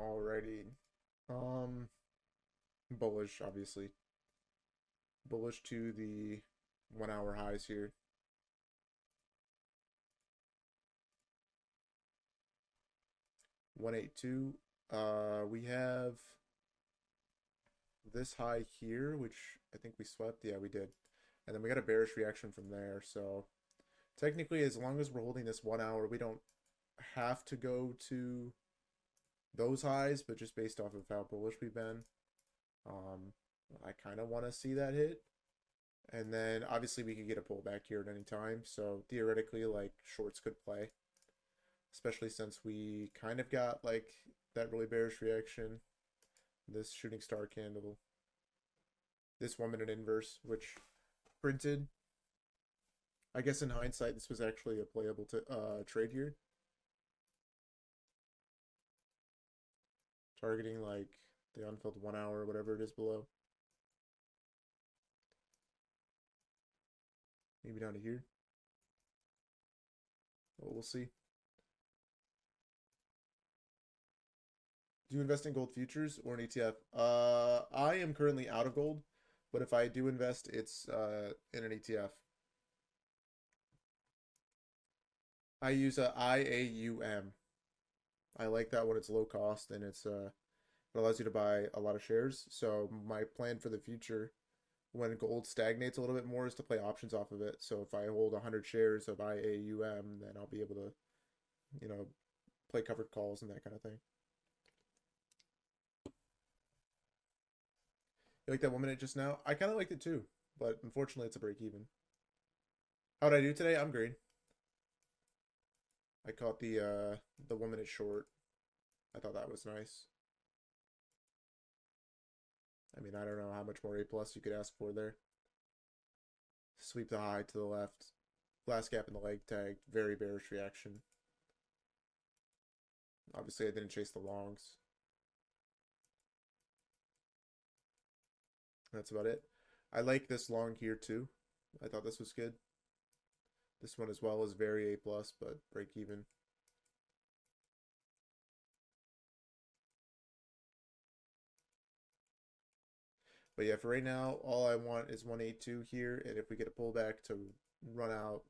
Alrighty. Um, bullish, obviously. Bullish to the 1 hour highs here. 182. We have this high here, which I think we swept. Yeah, we did. And then we got a bearish reaction from there. So technically, as long as we're holding this 1 hour, we don't have to go to those highs, but just based off of how bullish we've been, um, I kind of want to see that hit. And then obviously we could get a pullback here at any time. So theoretically, like shorts could play, especially since we kind of got like that really bearish reaction. This shooting star candle, this 1 minute inverse, which printed. I guess in hindsight, this was actually a playable trade here. Targeting like the unfilled 1 hour, whatever it is below. Maybe down to here. Well, we'll see. Do you invest in gold futures or an ETF? I am currently out of gold, but if I do invest, it's in an ETF. I use a IAUM. I like that when it's low cost and it allows you to buy a lot of shares. So my plan for the future, when gold stagnates a little bit more, is to play options off of it. So if I hold 100 shares of IAUM, then I'll be able to, play covered calls and that kind of thing. You like that 1 minute just now? I kind of liked it too, but unfortunately it's a break even. How'd I do today? I'm green. I caught the 1 minute short. I thought that was nice. I mean, I don't know how much more A plus you could ask for there. Sweep the high to the left. Last gap in the leg tag. Very bearish reaction. Obviously, I didn't chase the longs. That's about it. I like this long here too. I thought this was good. This one as well is very A plus, but break even. But yeah, for right now, all I want is 182 here, and if we get a pullback to run out,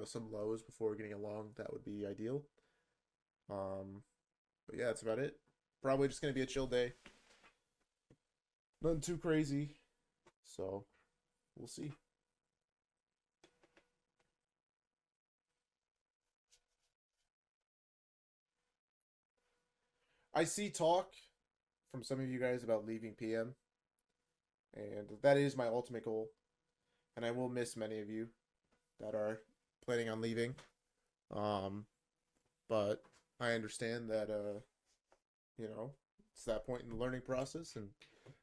some lows before getting a long, that would be ideal. But yeah, that's about it. Probably just gonna be a chill day. Nothing too crazy. So we'll see. I see talk from some of you guys about leaving PM, and that is my ultimate goal. And I will miss many of you that are planning on leaving. But I understand that it's that point in the learning process, and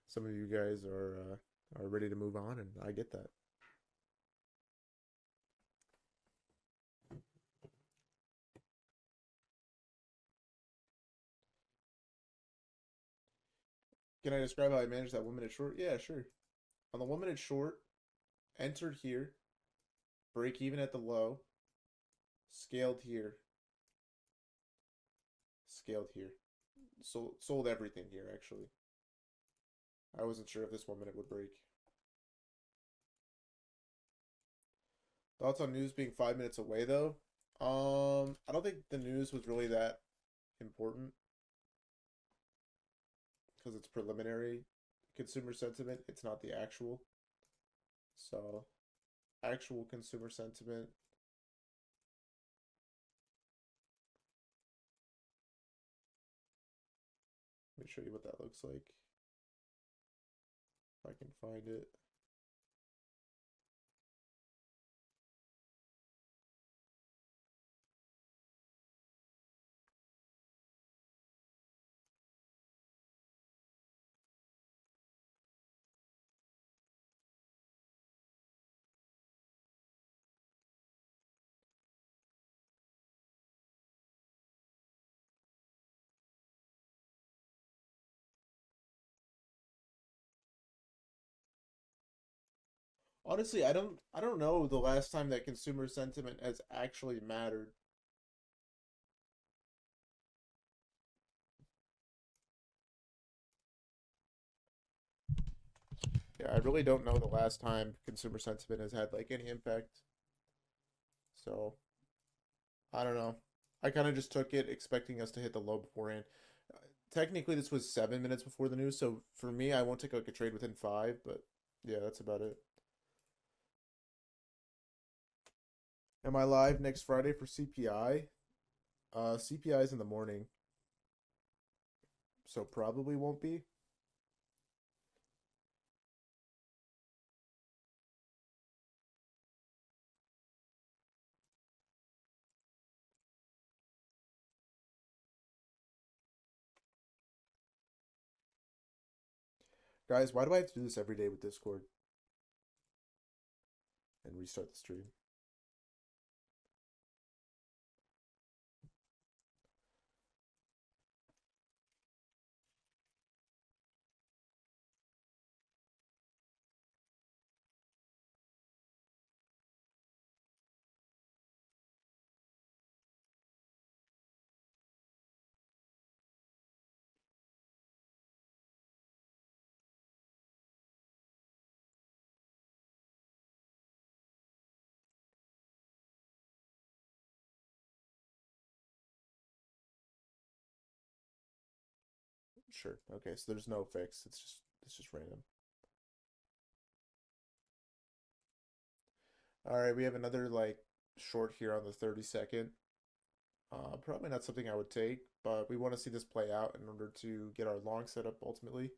some of you guys are ready to move on, and I get that. Can I describe how I managed that 1 minute short? Yeah, sure. On the 1 minute short, entered here, break even at the low, scaled here, scaled here. Sold everything here, actually. I wasn't sure if this 1 minute would break. Thoughts on news being 5 minutes away, though? I don't think the news was really that important because it's preliminary consumer sentiment. It's not the actual. So, actual consumer sentiment. Let me show you what that looks like. If I can find it. Honestly, I don't know the last time that consumer sentiment has actually mattered. Yeah, I really don't know the last time consumer sentiment has had like any impact. So I don't know. I kind of just took it expecting us to hit the low beforehand. Technically, this was 7 minutes before the news, so for me, I won't take like a trade within five. But yeah, that's about it. Am I live next Friday for CPI? CPI is in the morning, so probably won't be. Guys, why do I have to do this every day with Discord and restart the stream? Sure. Okay, so there's no fix. It's just random. All right, we have another like short here on the 32nd. Probably not something I would take, but we want to see this play out in order to get our long setup ultimately.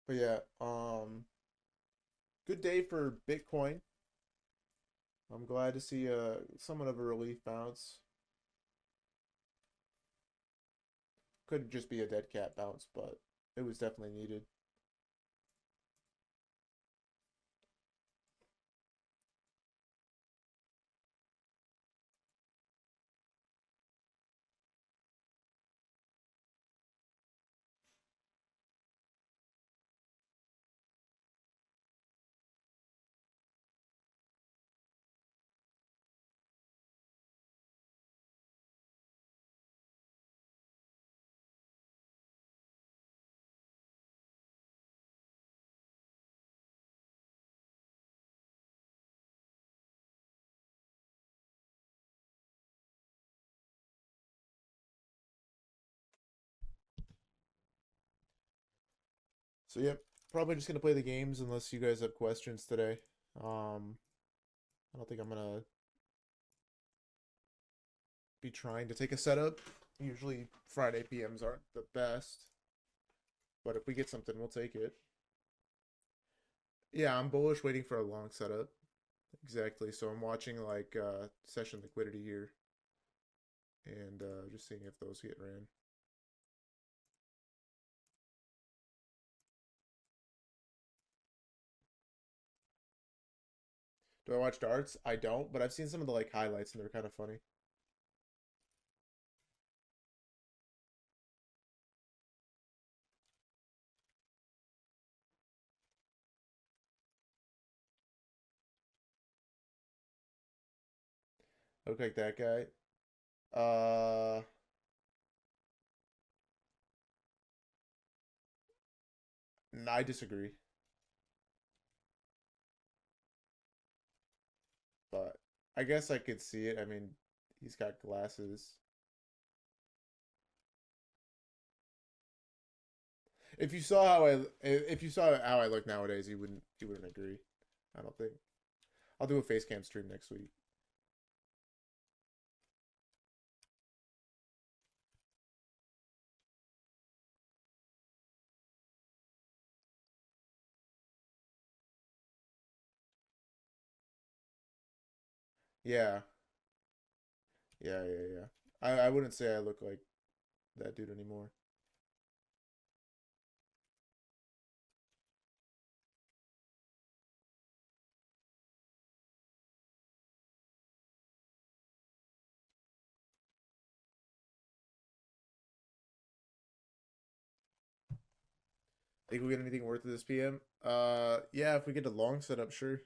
But yeah, good day for Bitcoin. I'm glad to see somewhat of a relief bounce. Could just be a dead cat bounce, but it was definitely needed. So yep, probably just gonna play the games unless you guys have questions today. Um, I don't think I'm gonna be trying to take a setup. Usually Friday PMs aren't the best, but if we get something, we'll take it. Yeah, I'm bullish waiting for a long setup. Exactly. So I'm watching like session liquidity here and just seeing if those get ran. Do I watch darts? I don't, but I've seen some of the like highlights and they're kind of funny. Look like that guy. Uh, I disagree, but I guess I could see it. I mean, he's got glasses. If you saw how I look nowadays, you wouldn't agree. I don't think. I'll do a face cam stream next week. Yeah, yeah. I wouldn't say I look like that dude anymore. Think we get anything worth of this PM? Yeah, if we get a long setup, sure.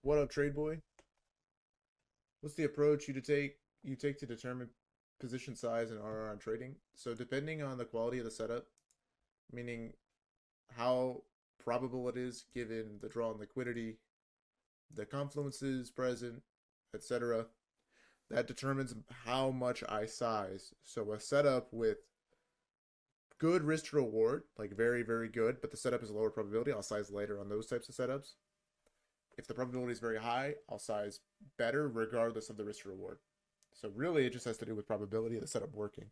What up, trade boy? What's the approach you take to determine position size and RR on trading? So depending on the quality of the setup, meaning how probable it is given the draw and liquidity, the confluences present, etc., that determines how much I size. So a setup with good risk to reward, like very, very good, but the setup is a lower probability, I'll size later on those types of setups. If the probability is very high, I'll size better regardless of the risk to reward. So really, it just has to do with probability of the setup working.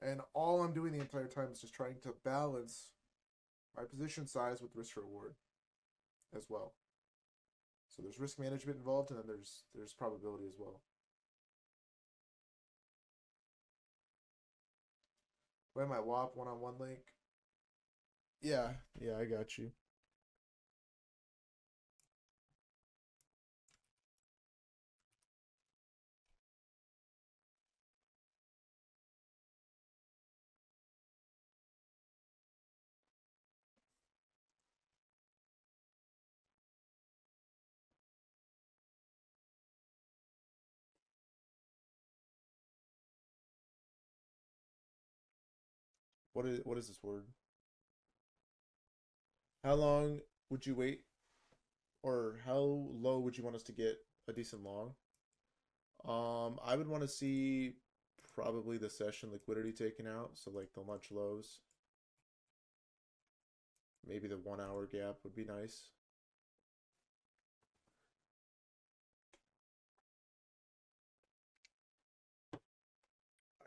And all I'm doing the entire time is just trying to balance my position size with risk to reward as well. So there's risk management involved, and then there's probability as well. When my WAP one-on-one link. Yeah, yeah, I got you. What is this word? How long would you wait, or how low would you want us to get a decent long? I would want to see probably the session liquidity taken out, so like the lunch lows. Maybe the 1 hour gap would be nice.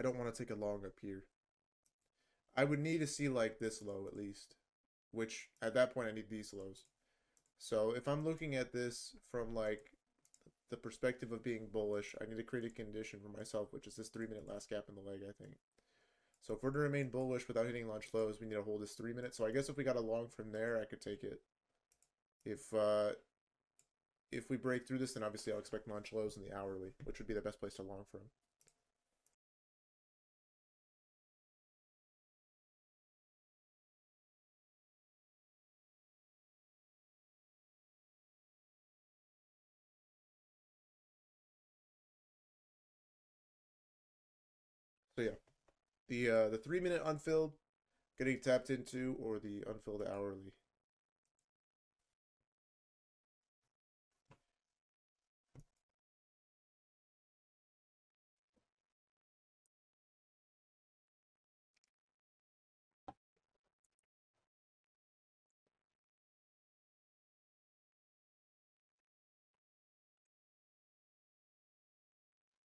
I don't want to take a long up here. I would need to see like this low at least, which at that point I need these lows. So if I'm looking at this from like the perspective of being bullish, I need to create a condition for myself, which is this 3 minute last gap in the leg, I think. So if we're to remain bullish without hitting launch lows, we need to hold this 3 minute. So I guess if we got a long from there, I could take it. If we break through this, then obviously I'll expect launch lows in the hourly, which would be the best place to long from. So yeah, the 3 minute unfilled getting tapped into, or the unfilled hourly.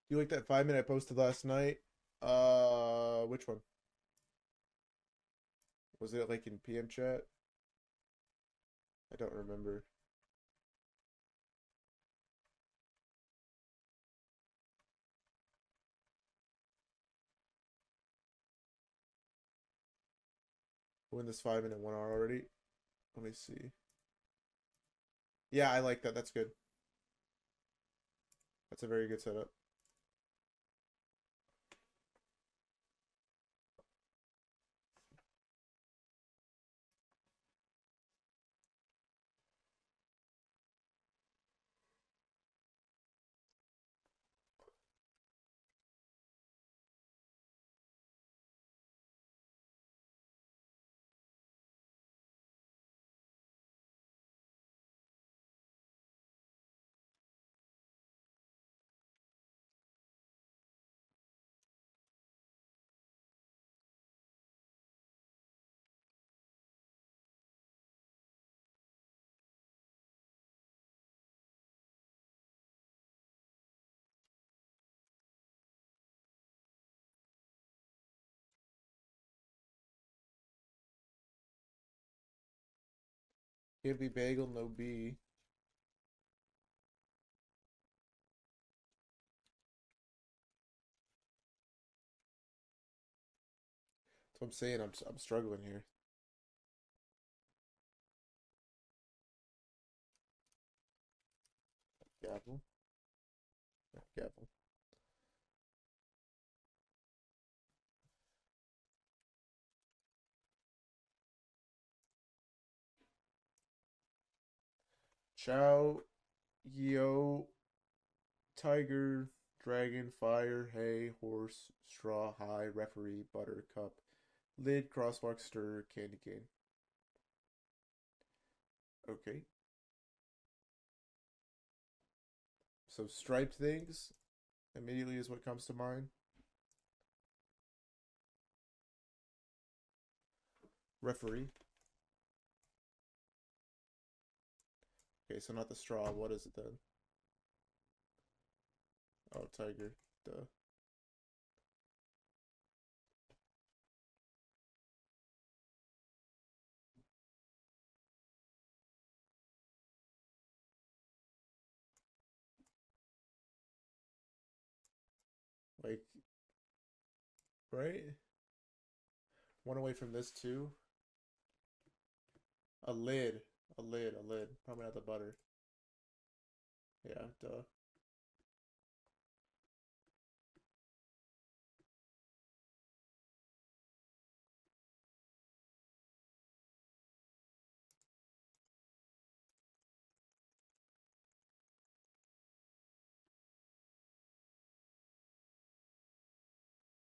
You like that 5 minute I posted last night? Which one? Was it like in PM chat? I don't remember. We're in this 5 minute 1 hour already. Let me see. Yeah, I like that. That's good. That's a very good setup. Can't be bagel, no B. That's what I'm saying. I'm struggling here. Gavel. Yeah, gavel. Chow, Yo, Tiger, Dragon, Fire, Hay, Horse, Straw, High, Referee, Butter, Cup, Lid, Crosswalk, Stir, Candy Cane. Okay. So striped things immediately is what comes to mind. Referee. Okay, so not the straw. What is it then? Oh, tiger. Duh. Like, right? One away from this too. A lid. A lid. A lid. Probably not the butter. Yeah, duh.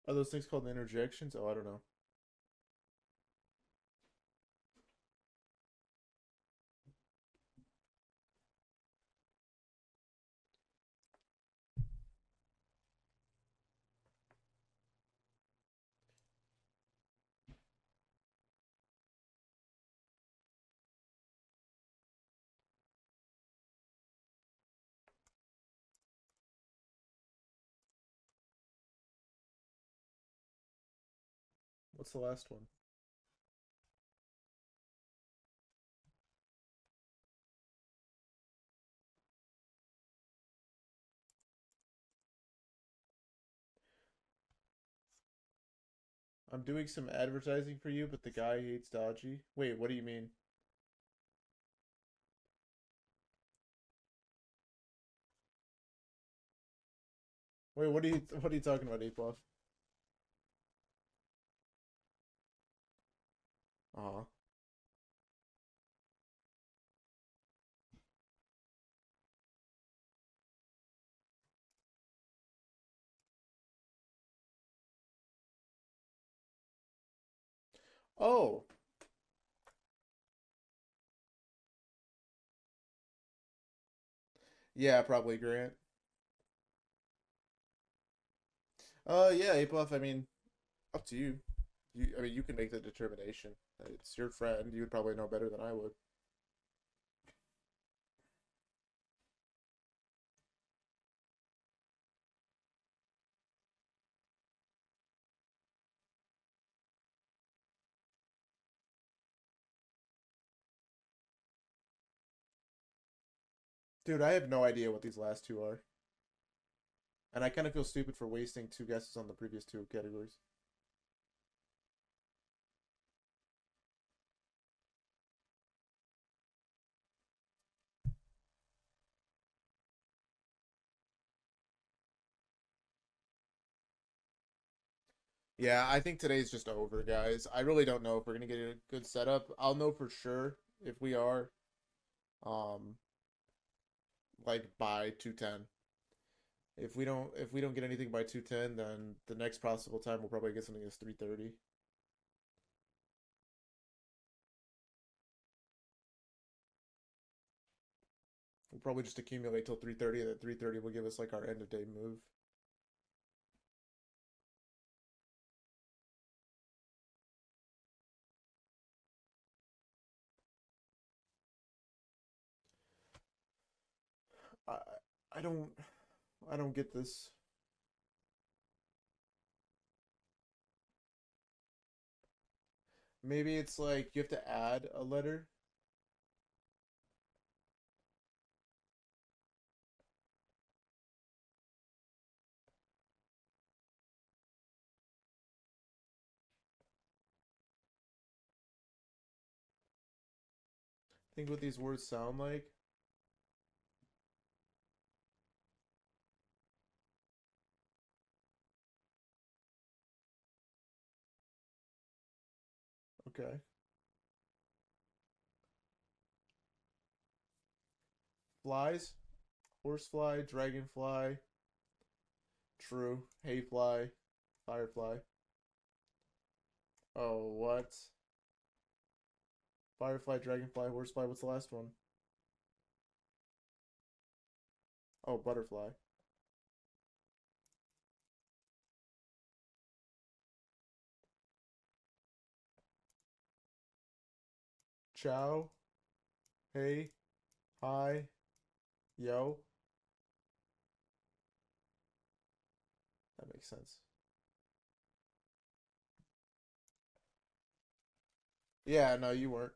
Are those things called interjections? Oh, I don't know. What's the last one? I'm doing some advertising for you, but the guy hates dodgy. Wait, what do you mean? Wait, what are you talking about, Ape Off? Uh-huh. Oh, yeah, probably Grant. Yeah, Ape Off, I mean, up to you. I mean, you can make the determination. It's your friend. You would probably know better than I would. Dude, I have no idea what these last two are. And I kind of feel stupid for wasting two guesses on the previous two categories. Yeah, I think today's just over, guys. I really don't know if we're gonna get a good setup. I'll know for sure if we are, um, like by 2:10. If we don't get anything by 2:10, then the next possible time we'll probably get something that's 3:30. We'll probably just accumulate till 3:30, and then 3:30 will give us like our end of day move. I I don't I don't get this. Maybe it's like you have to add a letter. Think what these words sound like. Okay. flies. Horsefly, dragonfly. True. Hayfly. Firefly. Oh, what? Firefly, dragonfly, horsefly. What's the last one? Oh, butterfly. Ciao. Hey. Hi. Yo. That makes sense. Yeah, no, you weren't.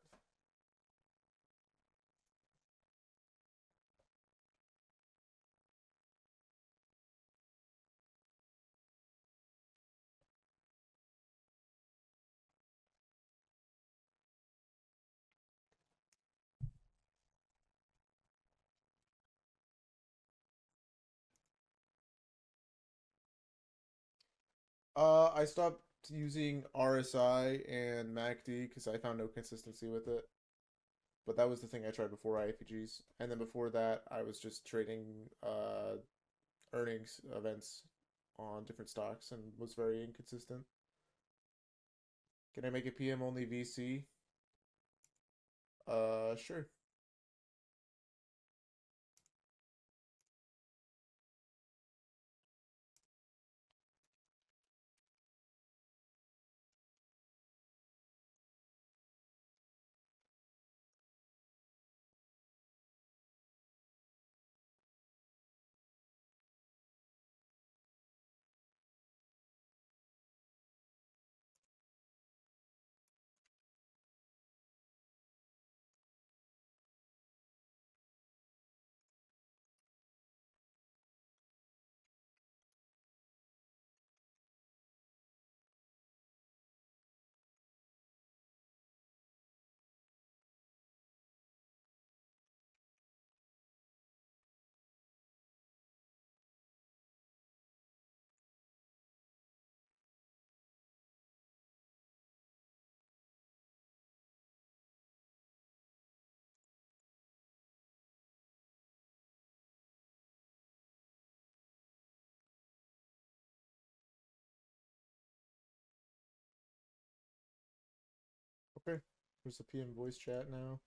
I stopped using RSI and MACD because I found no consistency with it. But that was the thing I tried before IFPGs. And then before that, I was just trading earnings events on different stocks and was very inconsistent. Can I make a PM only VC? Sure. Okay. There's the PM voice chat now.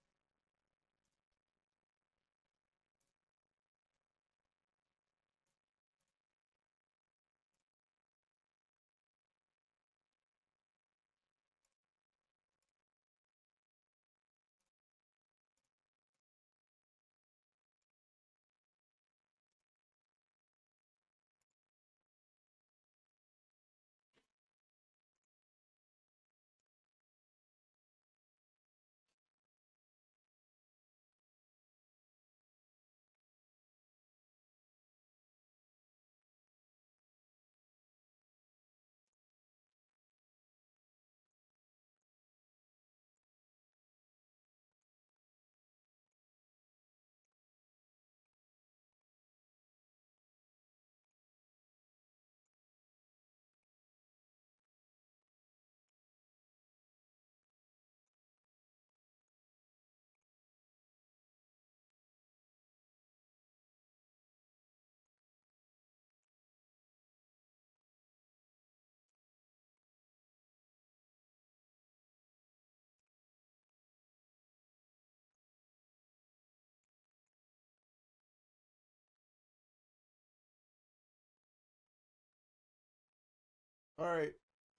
All right.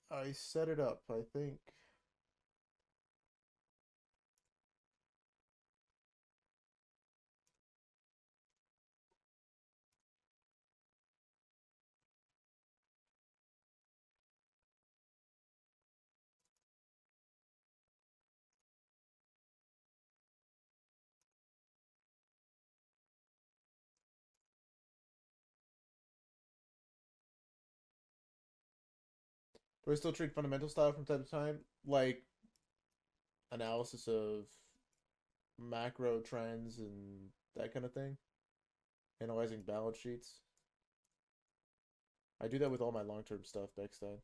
I set it up, I think. Do I still trade fundamental style from time to time? Like analysis of macro trends and that kind of thing? Analyzing balance sheets? I do that with all my long-term stuff, Bechstein.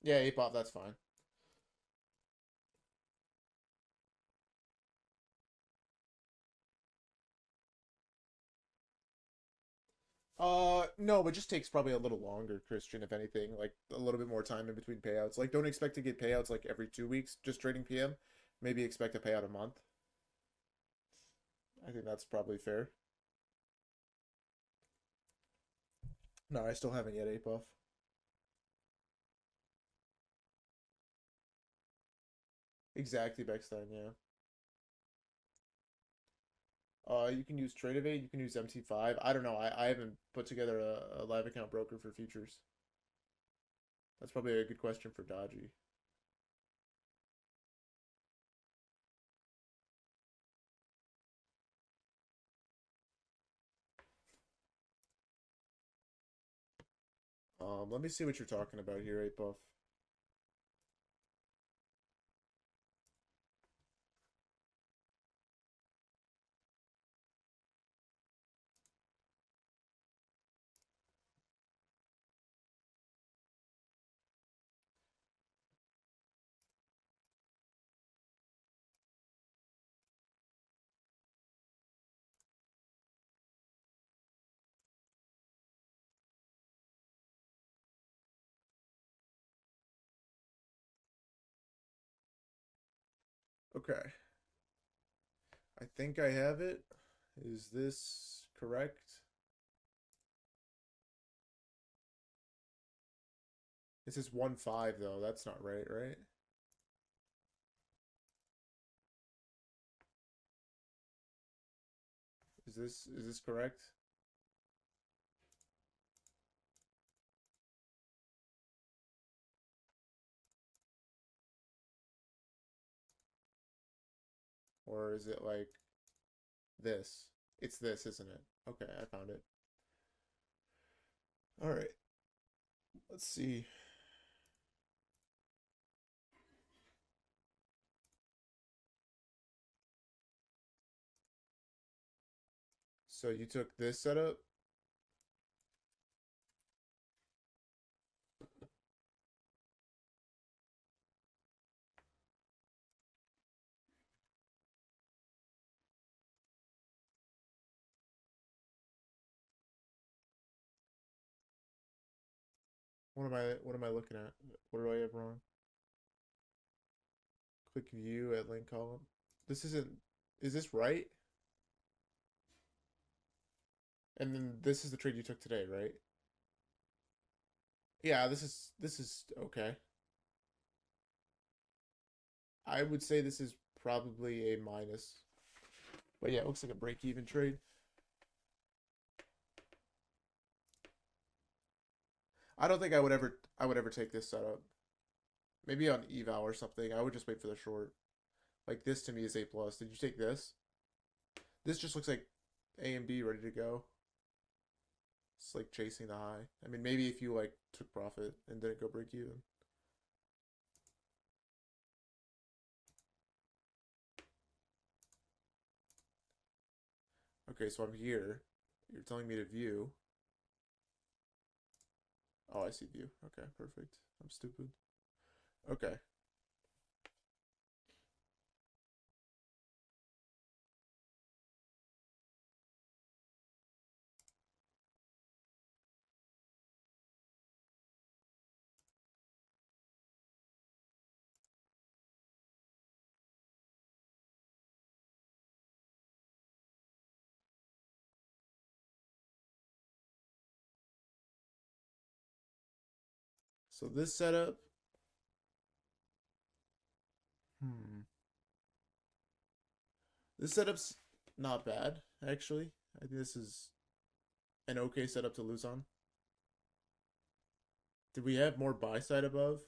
Yeah, ape off, that's fine. No, but just takes probably a little longer, Christian, if anything. Like a little bit more time in between payouts. Like don't expect to get payouts like every 2 weeks just trading PM. Maybe expect a payout a month. I think that's probably fair. No, I still haven't yet ape off. Exactly, Beckstein, yeah. You can use Trade Evade, you can use MT5. I don't know. I haven't put together a live account broker for futures. That's probably a good question for Dodgy. Let me see what you're talking about here, 8 Buff. Okay. I think I have it. Is this correct? This is 1-5 though. That's not right, right? Is this correct? Or is it like this? It's this, isn't it? Okay, I found it. All right. Let's see. So you took this setup. What am I looking at? What do I have wrong? Click view at link column. This isn't Is this right? And then this is the trade you took today, right? Yeah, this is okay. I would say this is probably a minus. But yeah, it looks like a break even trade. I don't think I would ever take this setup. Maybe on eval or something. I would just wait for the short. Like this to me is A plus. Did you take this? This just looks like A and B ready to go. It's like chasing the high. I mean, maybe if you like took profit and didn't go break even. Okay, so I'm here. You're telling me to view. Oh, I see view. Okay, perfect. I'm stupid. Okay. So this setup. Hmm. This setup's not bad, actually. I think this is an okay setup to lose on. Did we have more buy side above?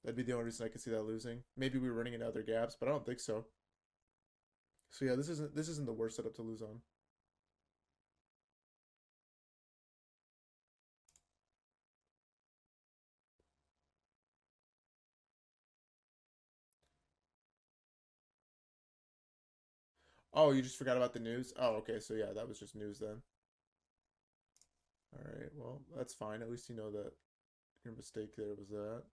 That'd be the only reason I could see that losing. Maybe we were running into other gaps, but I don't think so. So yeah, this isn't the worst setup to lose on. Oh, you just forgot about the news? Oh, okay. So yeah, that was just news then. All right. well, that's fine. At least you know that your mistake there was that.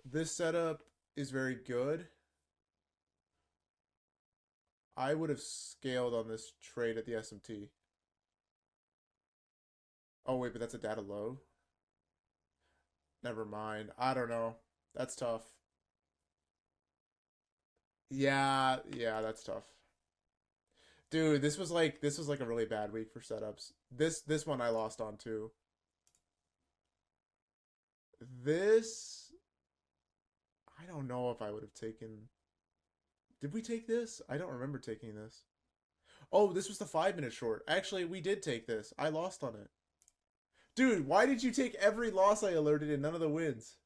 This setup is very good. I would have scaled on this trade at the SMT. Oh, wait, but that's a data low? Never mind. I don't know. That's tough. Yeah, that's tough. Dude, this was like a really bad week for setups. This one I lost on too. This I don't know if I would have taken. Did we take this? I don't remember taking this. Oh, this was the 5 minute short. Actually, we did take this. I lost on it. Dude, why did you take every loss I alerted and none of the wins?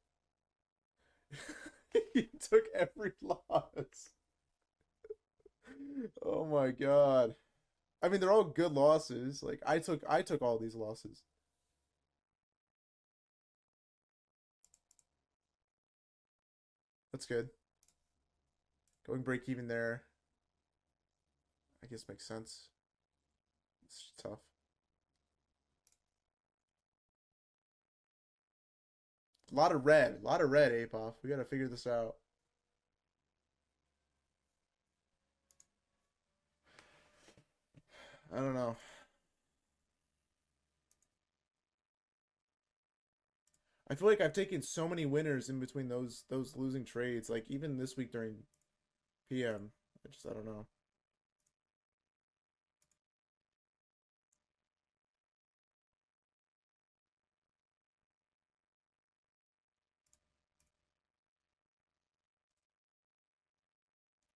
You took every loss. Oh my god. I mean, they're all good losses. Like I took all these losses. That's good. Going break even there, I guess makes sense. It's tough. A lot of red. A lot of red, Apoff. We gotta figure this out. I don't know. I feel like I've taken so many winners in between those losing trades. Like even this week during PM. I don't know.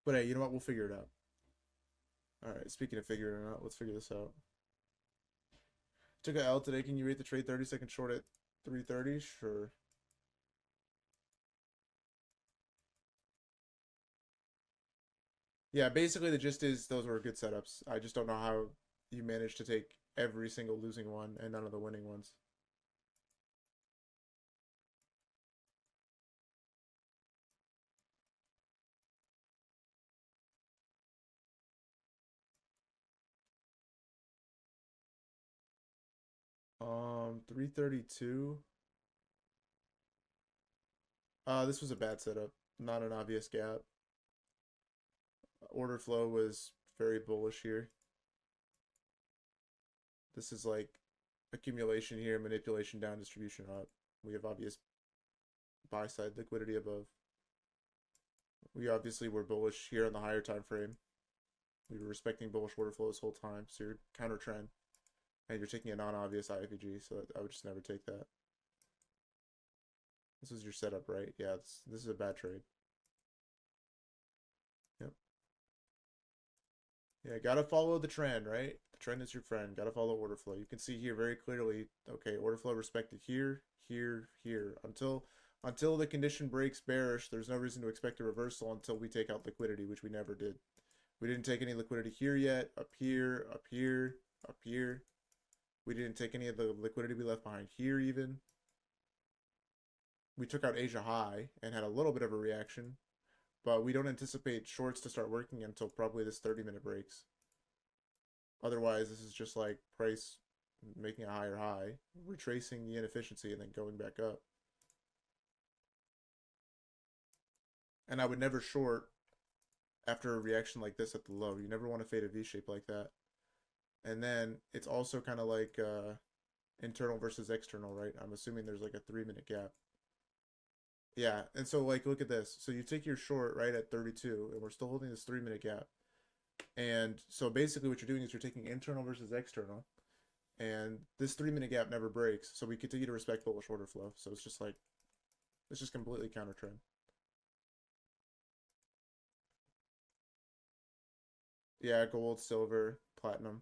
But hey, you know what? We'll figure it out. All right. Speaking of figuring it out, let's figure this out. Took a L today. Can you rate the trade 30 seconds short at 330? Sure. Yeah, basically the gist is those were good setups. I just don't know how you managed to take every single losing one and none of the winning ones. 332. This was a bad setup. Not an obvious gap. Order flow was very bullish here. This is like accumulation here, manipulation down, distribution up. We have obvious buy side liquidity above. We obviously were bullish here on the higher time frame. We were respecting bullish order flow this whole time, so you're counter trend. And you're taking a non-obvious IFEG, so I would just never take that. This was your setup, right? Yeah, this is a bad trade. Yep. Yeah, gotta follow the trend, right? The trend is your friend. Gotta follow order flow. You can see here very clearly, okay, order flow respected here, here, here. Until the condition breaks bearish, there's no reason to expect a reversal until we take out liquidity, which we never did. We didn't take any liquidity here yet, up here, up here, up here. We didn't take any of the liquidity we left behind here even. We took out Asia high and had a little bit of a reaction, but we don't anticipate shorts to start working until probably this 30-minute breaks. Otherwise, this is just like price making a higher high, retracing the inefficiency, and then going back up. And I would never short after a reaction like this at the low. You never want to fade a V-shape like that. And then it's also kind of like internal versus external, right? I'm assuming there's like a 3-minute gap. Yeah, and so like look at this. So you take your short right at 32, and we're still holding this 3-minute gap. And so basically what you're doing is you're taking internal versus external, and this 3-minute gap never breaks. So we continue to respect bullish order flow. So it's just like it's just completely counter trend. Yeah, gold, silver, platinum.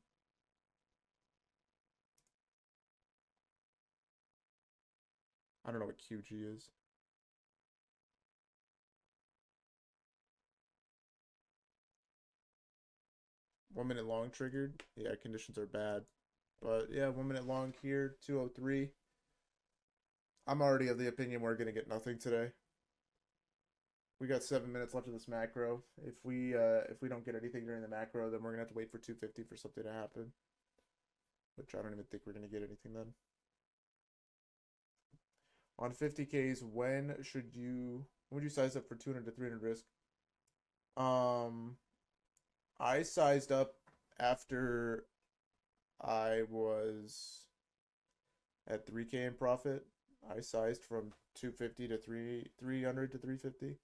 I don't know what QG is. 1 minute long triggered. Yeah, conditions are bad. But yeah, 1 minute long here, 203. I'm already of the opinion we're gonna get nothing today. We got 7 minutes left of this macro. If we don't get anything during the macro, then we're gonna have to wait for 250 for something to happen. But which I don't even think we're gonna get anything then. On 50Ks, when would you size up for 200 to 300 risk? Um, I sized up after I was at 3K in profit. I sized from 250 to 300 to 350.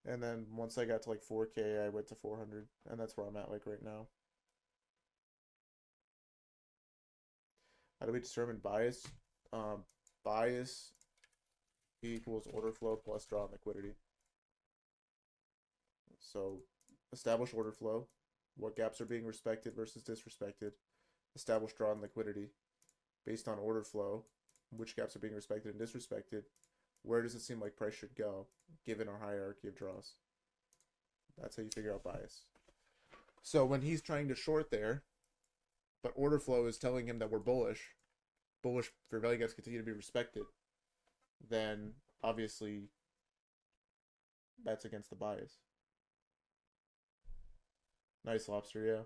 And then once I got to like 4K, I went to 400, and that's where I'm at like right now. How do we determine bias? Bias equals order flow plus draw and liquidity. So establish order flow, what gaps are being respected versus disrespected. Establish draw and liquidity based on order flow, which gaps are being respected and disrespected. Where does it seem like price should go given our hierarchy of draws? That's how you figure out bias. So when he's trying to short there, but order flow is telling him that we're bullish for value gaps continue to be respected, then obviously that's against the bias. Nice lobster, yeah.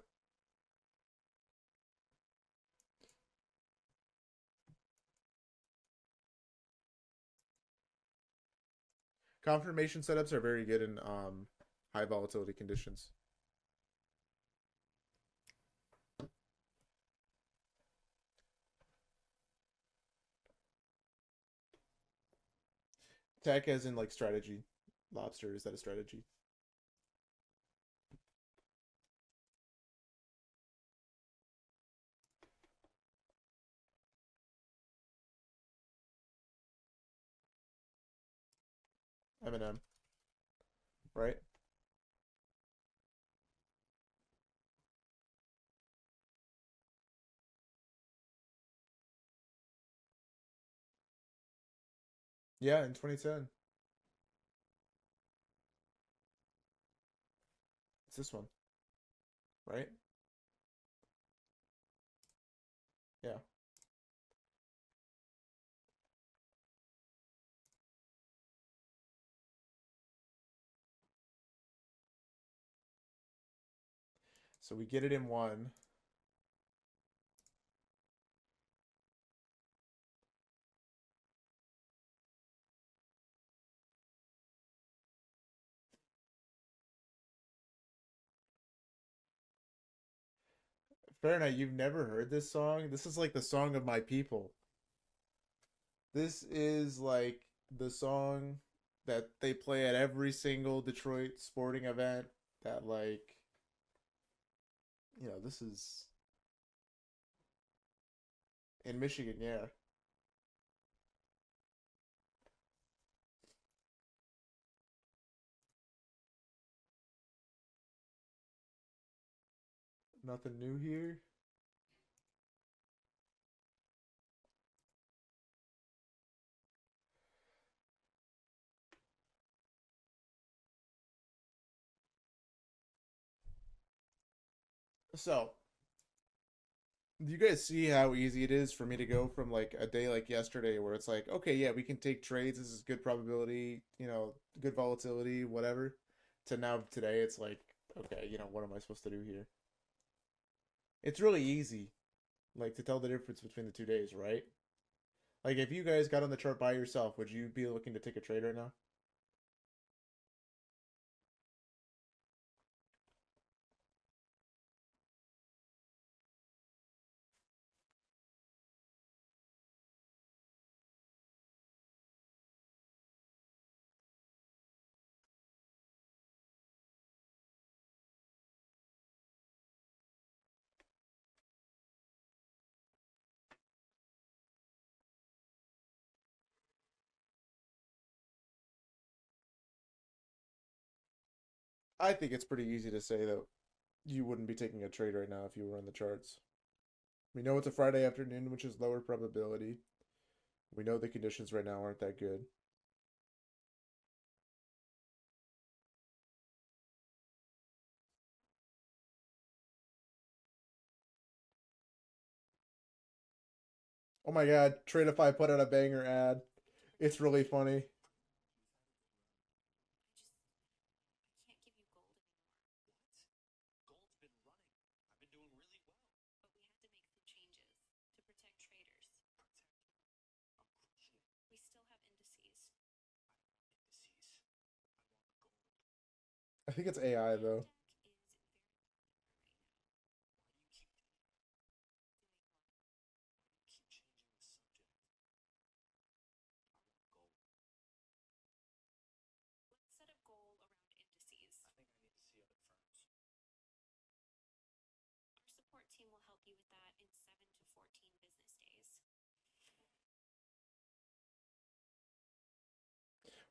Confirmation setups are very good in high volatility conditions. Tech as in like strategy. Lobster, is that a strategy? M&M, right? Yeah, in 2010. It's this one, right? Yeah. So we get it in one. Fahrenheit, you've never heard this song? This is like the song of my people. This is like the song that they play at every single Detroit sporting event that like, this is in Michigan, yeah. Nothing new here. So, do you guys see how easy it is for me to go from like a day like yesterday where it's like, okay, yeah, we can take trades. This is good probability, good volatility, whatever. To now today, it's like, okay, what am I supposed to do here? It's really easy, like to tell the difference between the 2 days, right? Like if you guys got on the chart by yourself, would you be looking to take a trade right now? I think it's pretty easy to say that you wouldn't be taking a trade right now if you were on the charts. We know it's a Friday afternoon, which is lower probability. We know the conditions right now aren't that good. Oh my god, Tradeify put out a banger ad. It's really funny. think it's AI though.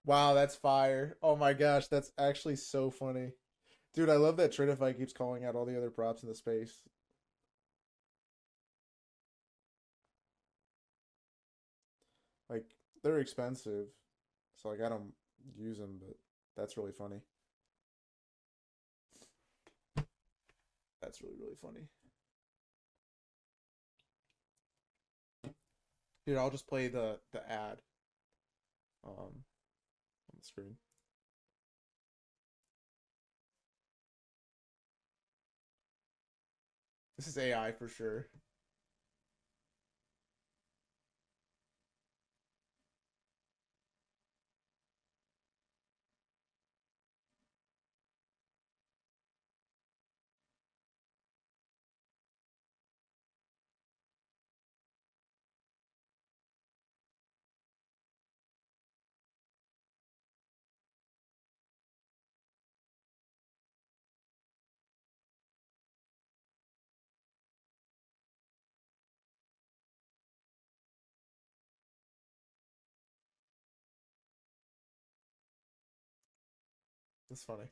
Wow, that's fire. Oh my gosh, that's actually so funny. Dude, I love that Tradify keeps calling out all the other props in the space. Like, they're expensive. So, like, I don't use them, but that's really funny. That's really, really funny. Here, I'll just play the ad on the screen. This is AI for sure. That's funny.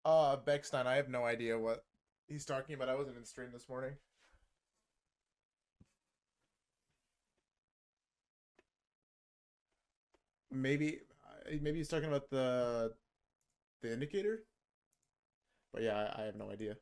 Beckstein, I have no idea what he's talking about. I wasn't in stream this morning. Maybe, maybe he's talking about the indicator. But yeah, I have no idea.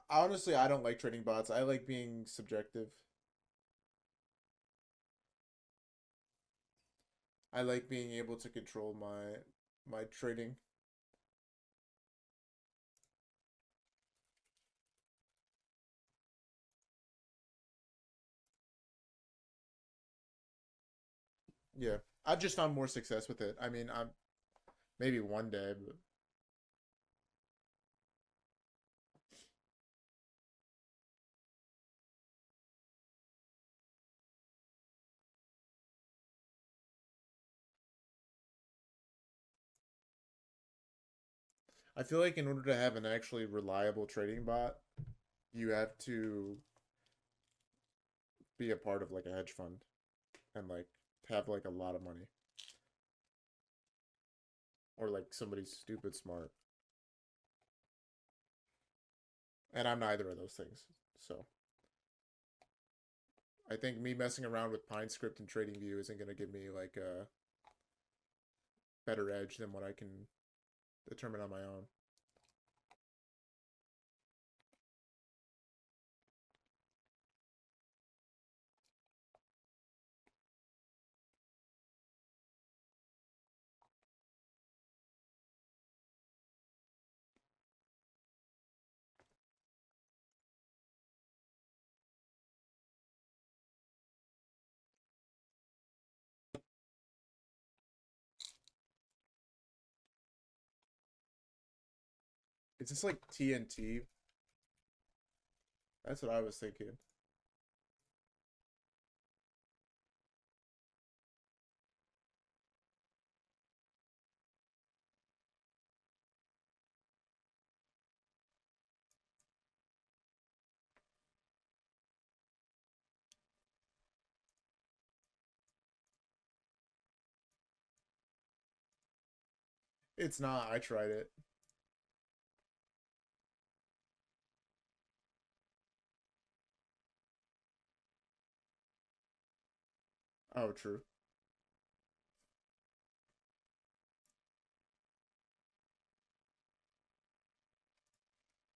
Honestly, I don't like trading bots. I like being subjective. I like being able to control my trading. Yeah, I've just found more success with it. I mean, I'm maybe one day, but I feel like in order to have an actually reliable trading bot, you have to be a part of like a hedge fund and like have like a lot of money or like somebody stupid smart. And I'm neither of those things. So I think me messing around with PineScript and TradingView isn't going to give me like a better edge than what I can determine on my own. Is this like TNT? That's what I was thinking. It's not. I tried it. Oh, true.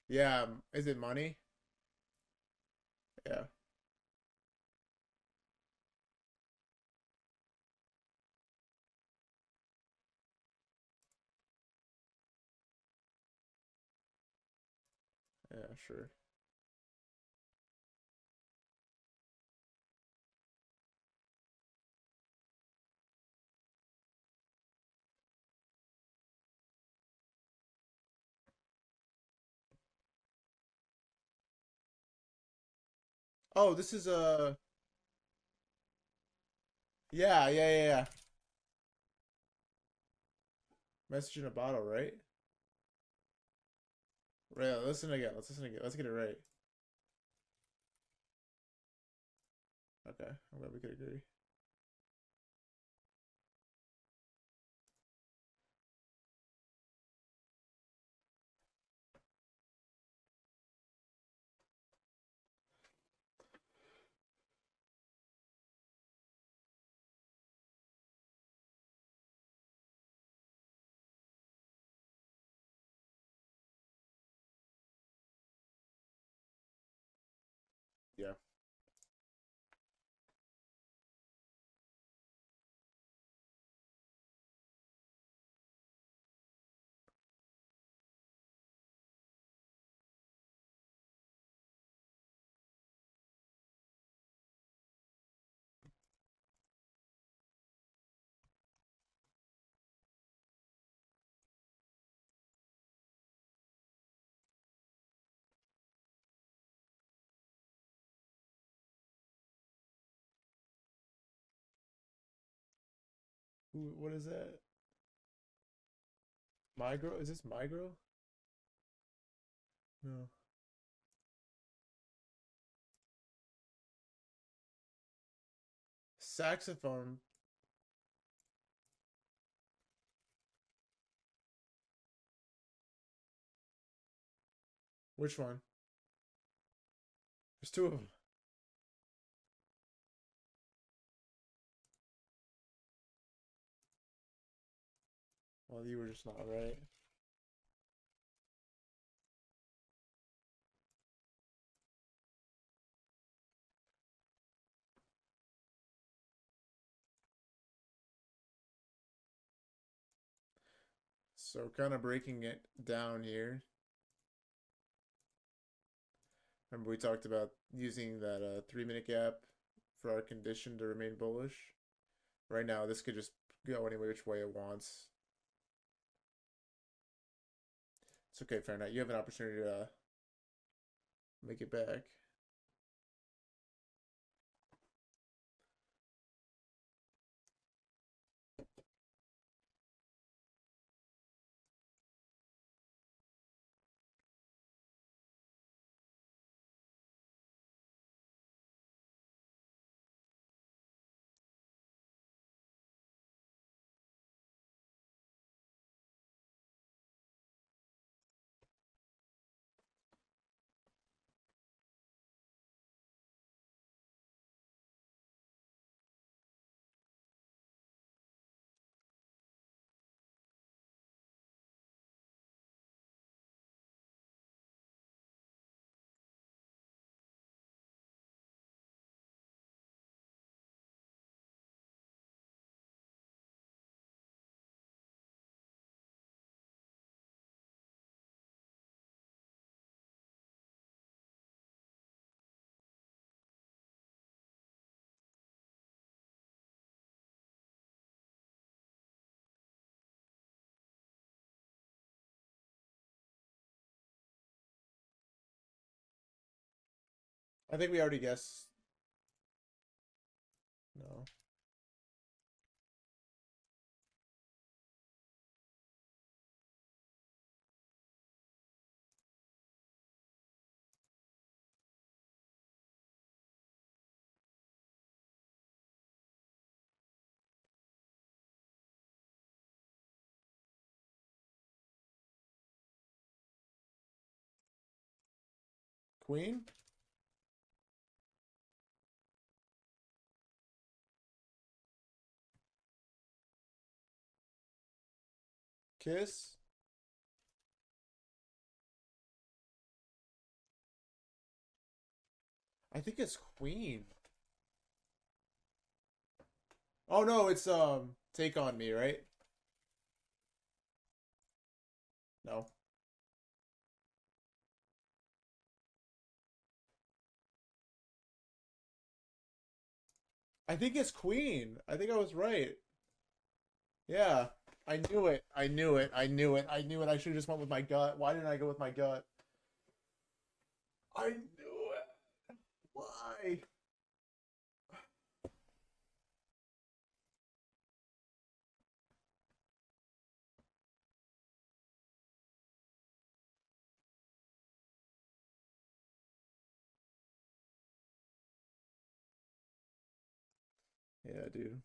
Yeah. Is it money? Yeah. Yeah. Sure. Oh, this is a. Yeah. Yeah. Yeah. Yeah. Message in a bottle, right? Right. Listen again. Let's listen again. Let's get it right. Okay. I'm glad we could agree. Yeah. What is that? Migro? Is this Migro? No. Saxophone. Which one? There's two of them. Well, you were just not right. So kind of breaking it down here. Remember we talked about using that 3 minute gap for our condition to remain bullish. Right now, this could just go any which way it wants. It's okay, Fahrenheit. You have an opportunity to make it back. I think we already guessed. No. Queen? Kiss? I think it's queen. Oh no, it's Take on Me, right? No. I think it's queen. I think I was right. Yeah. I knew it. I knew it. I knew it. I knew it. I should have just went with my gut. Why didn't I go with my gut? I knew it. Why? Yeah, dude.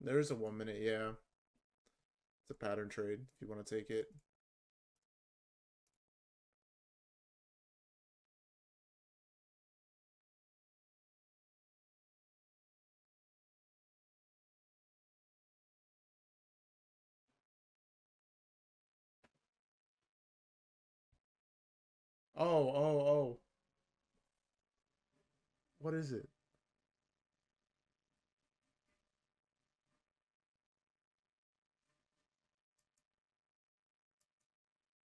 There is a 1 minute, yeah. It's a pattern trade if you want to take it. Oh, oh, oh. What is it?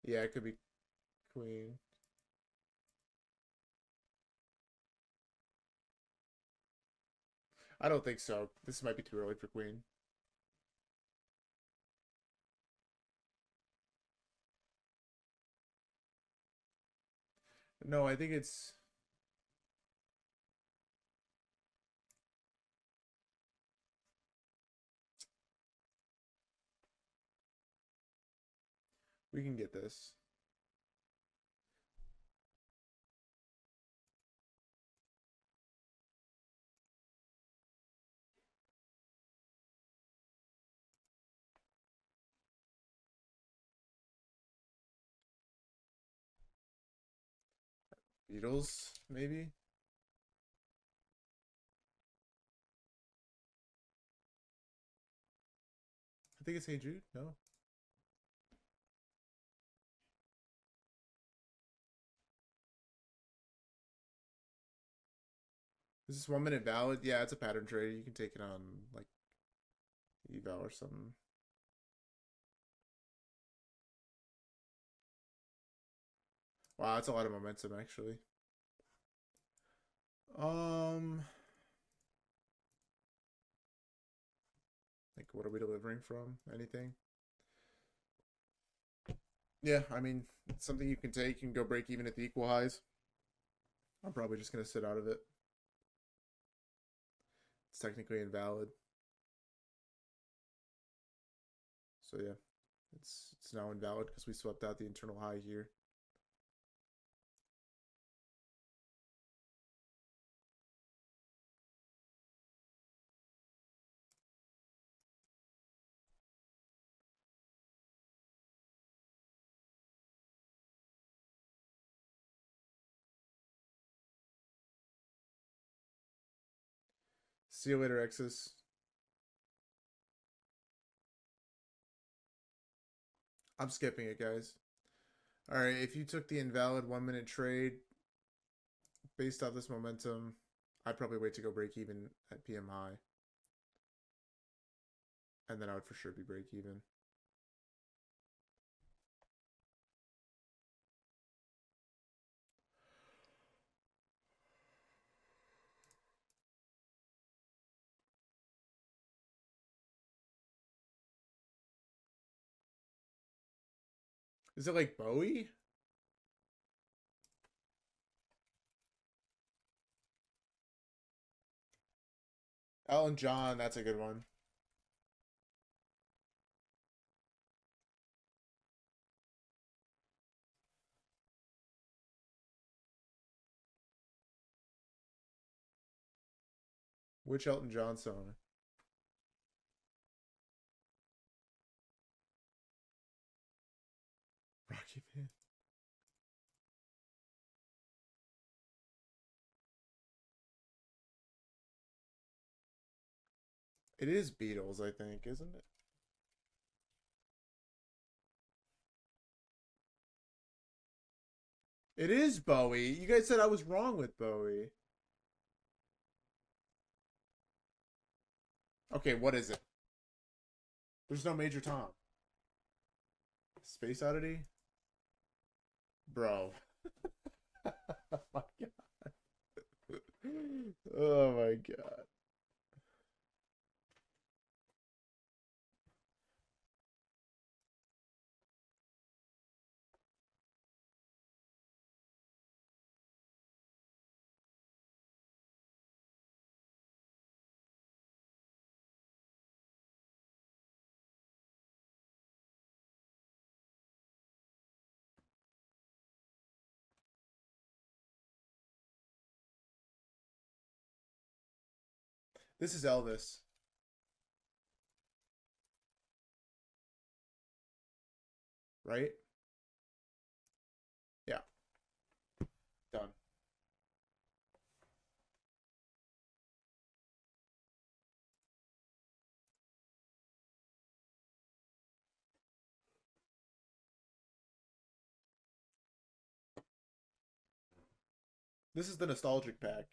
Yeah, it could be queen. I don't think so. This might be too early for queen. No, I think it's we can get this. Beatles, maybe? I think it's Hey Jude. No. Is this 1 minute valid? Yeah, it's a pattern trade. You can take it on like eval or something. Wow, that's a lot of momentum actually. Um, like what are we delivering from? Anything? Yeah, I mean, it's something you can take. You can go break even at the equal highs. I'm probably just gonna sit out of it. It's technically invalid. So yeah, it's now invalid because we swept out the internal high here. See you later, Exus. I'm skipping it, guys. All right, if you took the invalid 1 minute trade based off this momentum, I'd probably wait to go break even at PM high. And then I would for sure be break even. Is it like Bowie? Elton John, that's a good one. Which Elton John song? Rocky Man. It is Beatles, I think, isn't it? It is Bowie. You guys said I was wrong with Bowie. Okay, what is it? There's no Major Tom. Space Oddity? Bro. Oh my god. Oh my god. This is Elvis, right? Yeah, done. This is the nostalgic pack.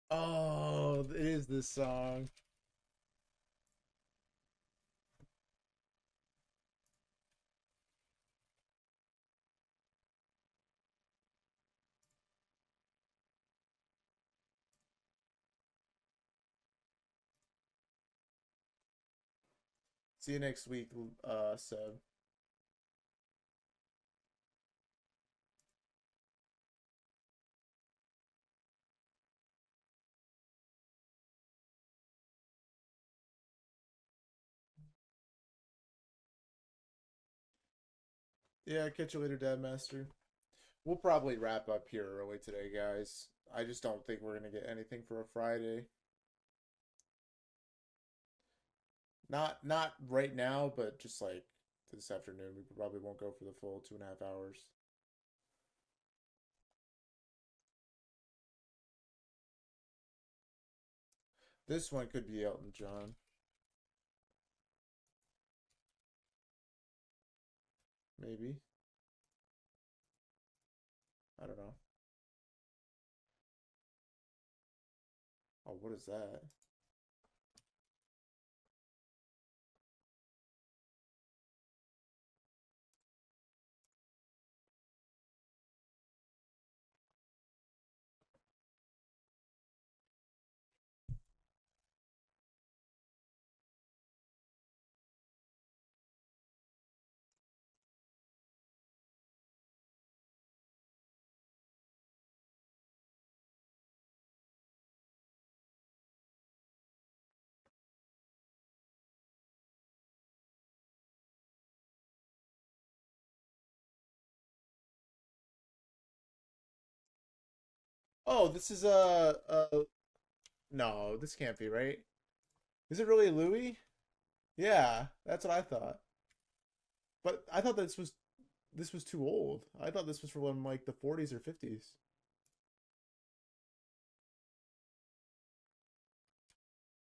Oh, it is this song. See you next week, Seb. Yeah, catch you later, Dad Master. We'll probably wrap up here early today, guys. I just don't think we're gonna get anything for a Friday. Not right now, but just like this afternoon, we probably won't go for the full 2.5 hours. This one could be Elton John, maybe. I don't know. Oh, what is that? Oh, this is no, this can't be right. Is it really Louis? Yeah, that's what I thought. But I thought this was too old. I thought this was from like the 40s or 50s.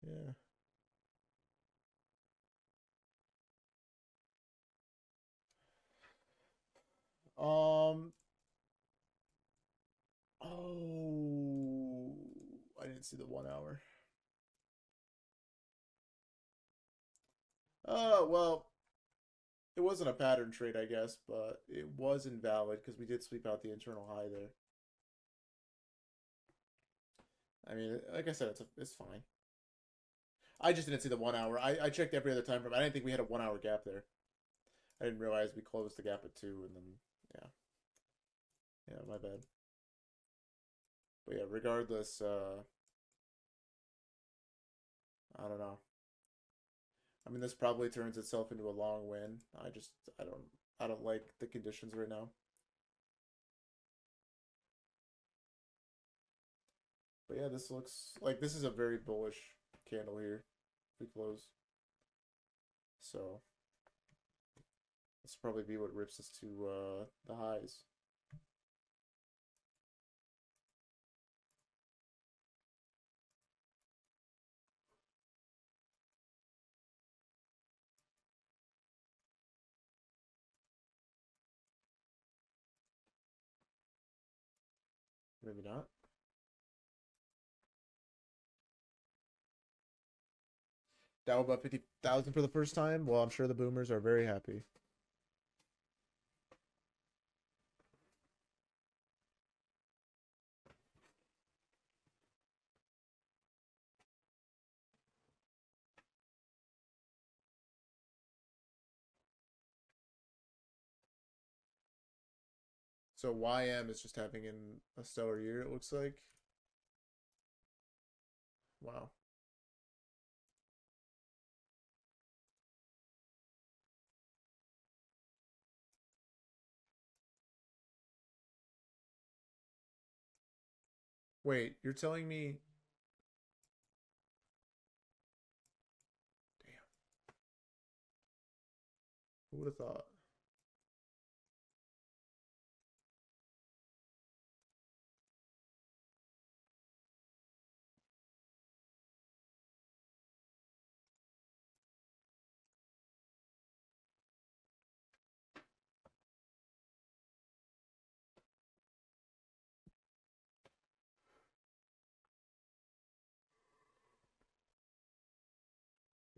Yeah. Um. Oh, I didn't see the 1 hour. Well, it wasn't a pattern trade, I guess, but it was invalid because we did sweep out the internal high there. I mean, like I said, it's fine. I just didn't see the 1 hour. I checked every other time frame. I didn't think we had a 1 hour gap there. I didn't realize we closed the gap at 2, and then yeah, yeah, my bad. But yeah, regardless, I don't know. I mean, this probably turns itself into a long win. I don't, I don't like the conditions right now. But yeah, this looks like this is a very bullish candle here. If we close, so this will probably be what rips us to the highs. Maybe not. Dow above 50,000 for the first time. Well, I'm sure the boomers are very happy. So YM is just having a stellar year, it looks like. Wow. Wait, you're telling me? Damn, who would have thought?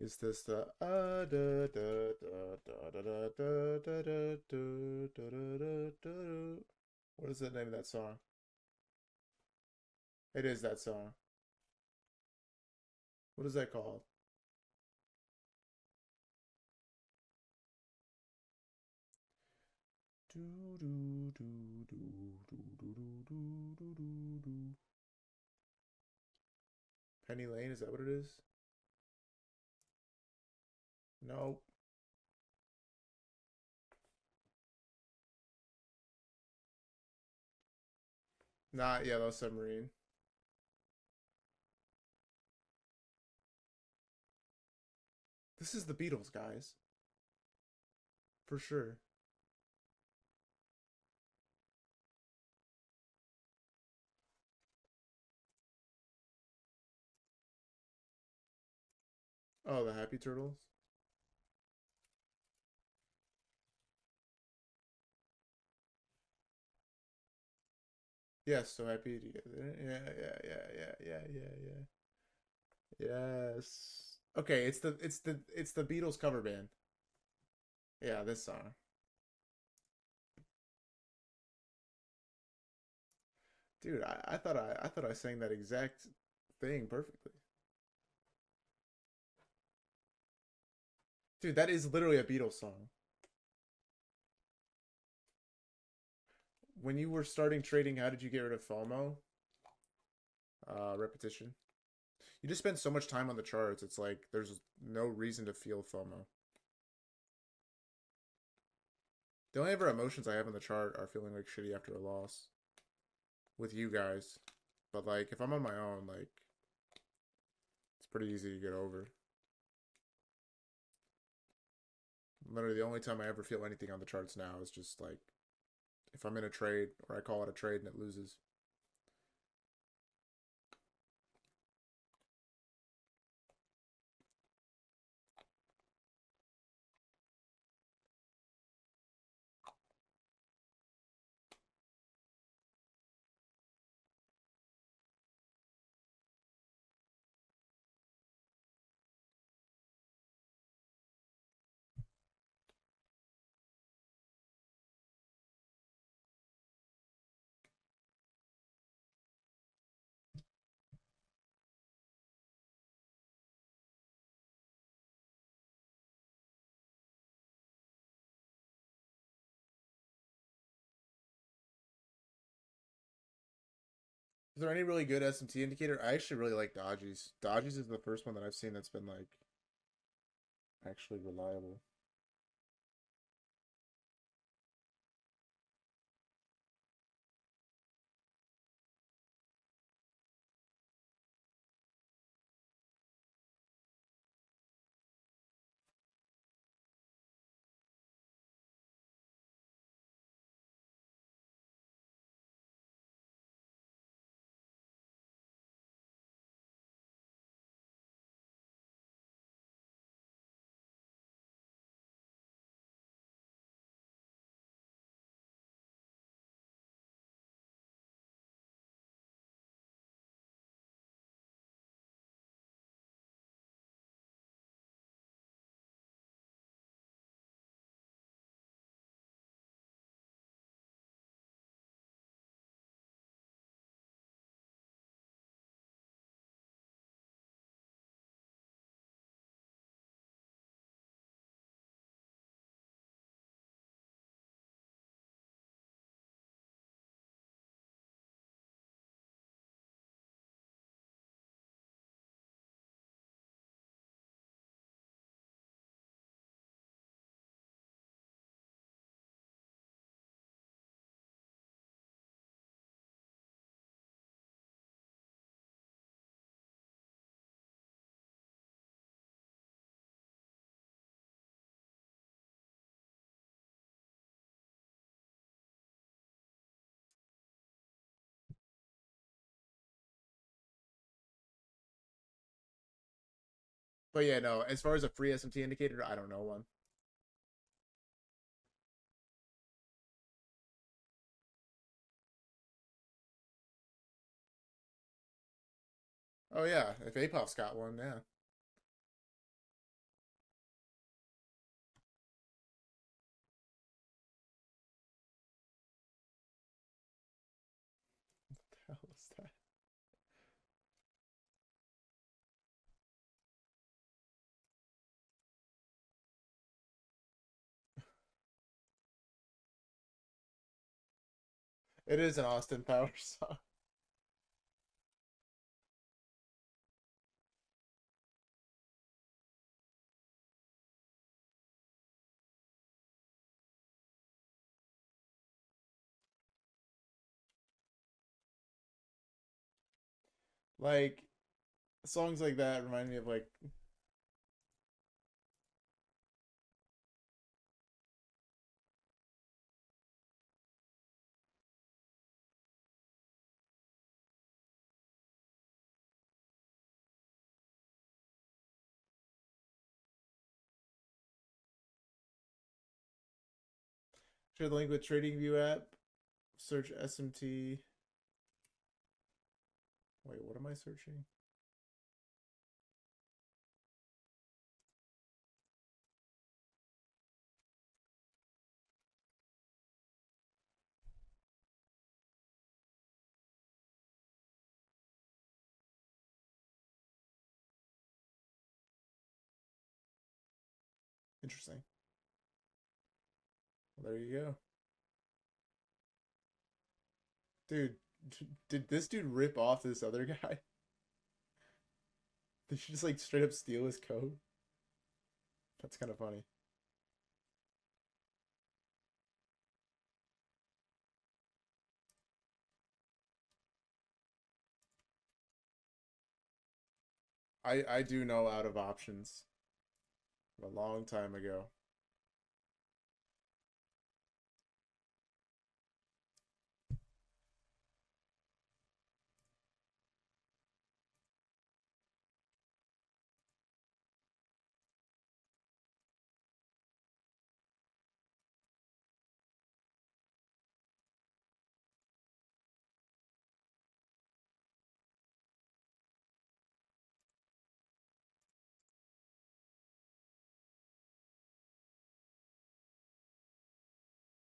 Is this the da da da da da da da da da da da da da? What is the name of that song? It is that song. What is that called? Do do do do do do do do do do. Penny Lane, is that what it is? No, not Yellow Submarine. This is the Beatles, guys, for sure. Oh, the Happy Turtles. Yes, so happy together. Yeah, yeah, yeah, yeah, yeah, yeah, yeah. Yes. Okay, it's the Beatles cover band. Yeah, this song. Dude, I thought I sang that exact thing perfectly. Dude, that is literally a Beatles song. When you were starting trading, how did you get rid of FOMO? Repetition. You just spend so much time on the charts. It's like there's no reason to feel FOMO. The only ever emotions I have on the chart are feeling like shitty after a loss with you guys. But like if I'm on my own, like it's pretty easy to get over. Literally the only time I ever feel anything on the charts now is just like if I'm in a trade or I call it a trade and it loses. Is there any really good SMT indicator? I actually really like Dodgies. Dodgies is the first one that I've seen that's been like actually reliable. But yeah, no. As far as a free SMT indicator, I don't know one. Oh yeah, if APOF's got one, yeah. What the hell is that? It is an Austin Powers song. Like songs like that remind me of like share the link with TradingView app. Search SMT. Wait, what am I searching? Interesting. Well, there you go. Dude, did this dude rip off this other guy? Did she just like straight up steal his code? That's kind of funny. I do know out of options from a long time ago.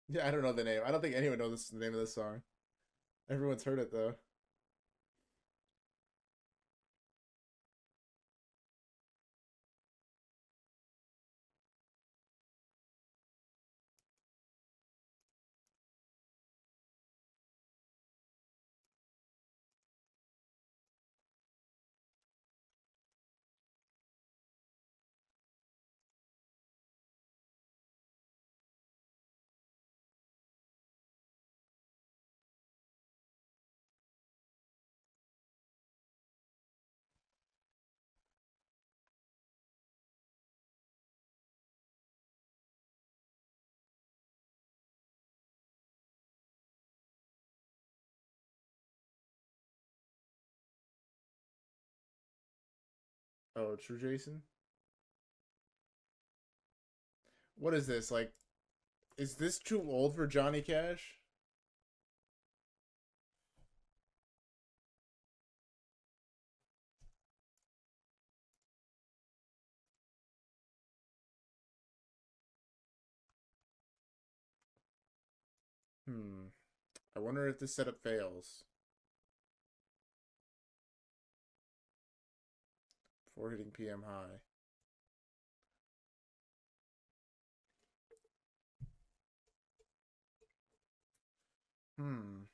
Yeah, I don't know the name. I don't think anyone knows the name of this song. Everyone's heard it though. Oh, true, Jason. What is this? Like, is this too old for Johnny Cash? Hmm. I wonder if this setup fails before hitting PM high. Hmm.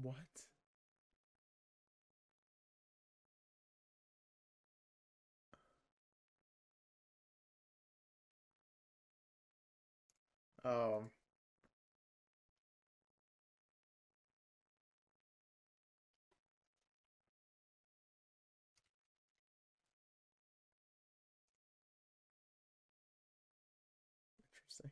What? Um. Interesting.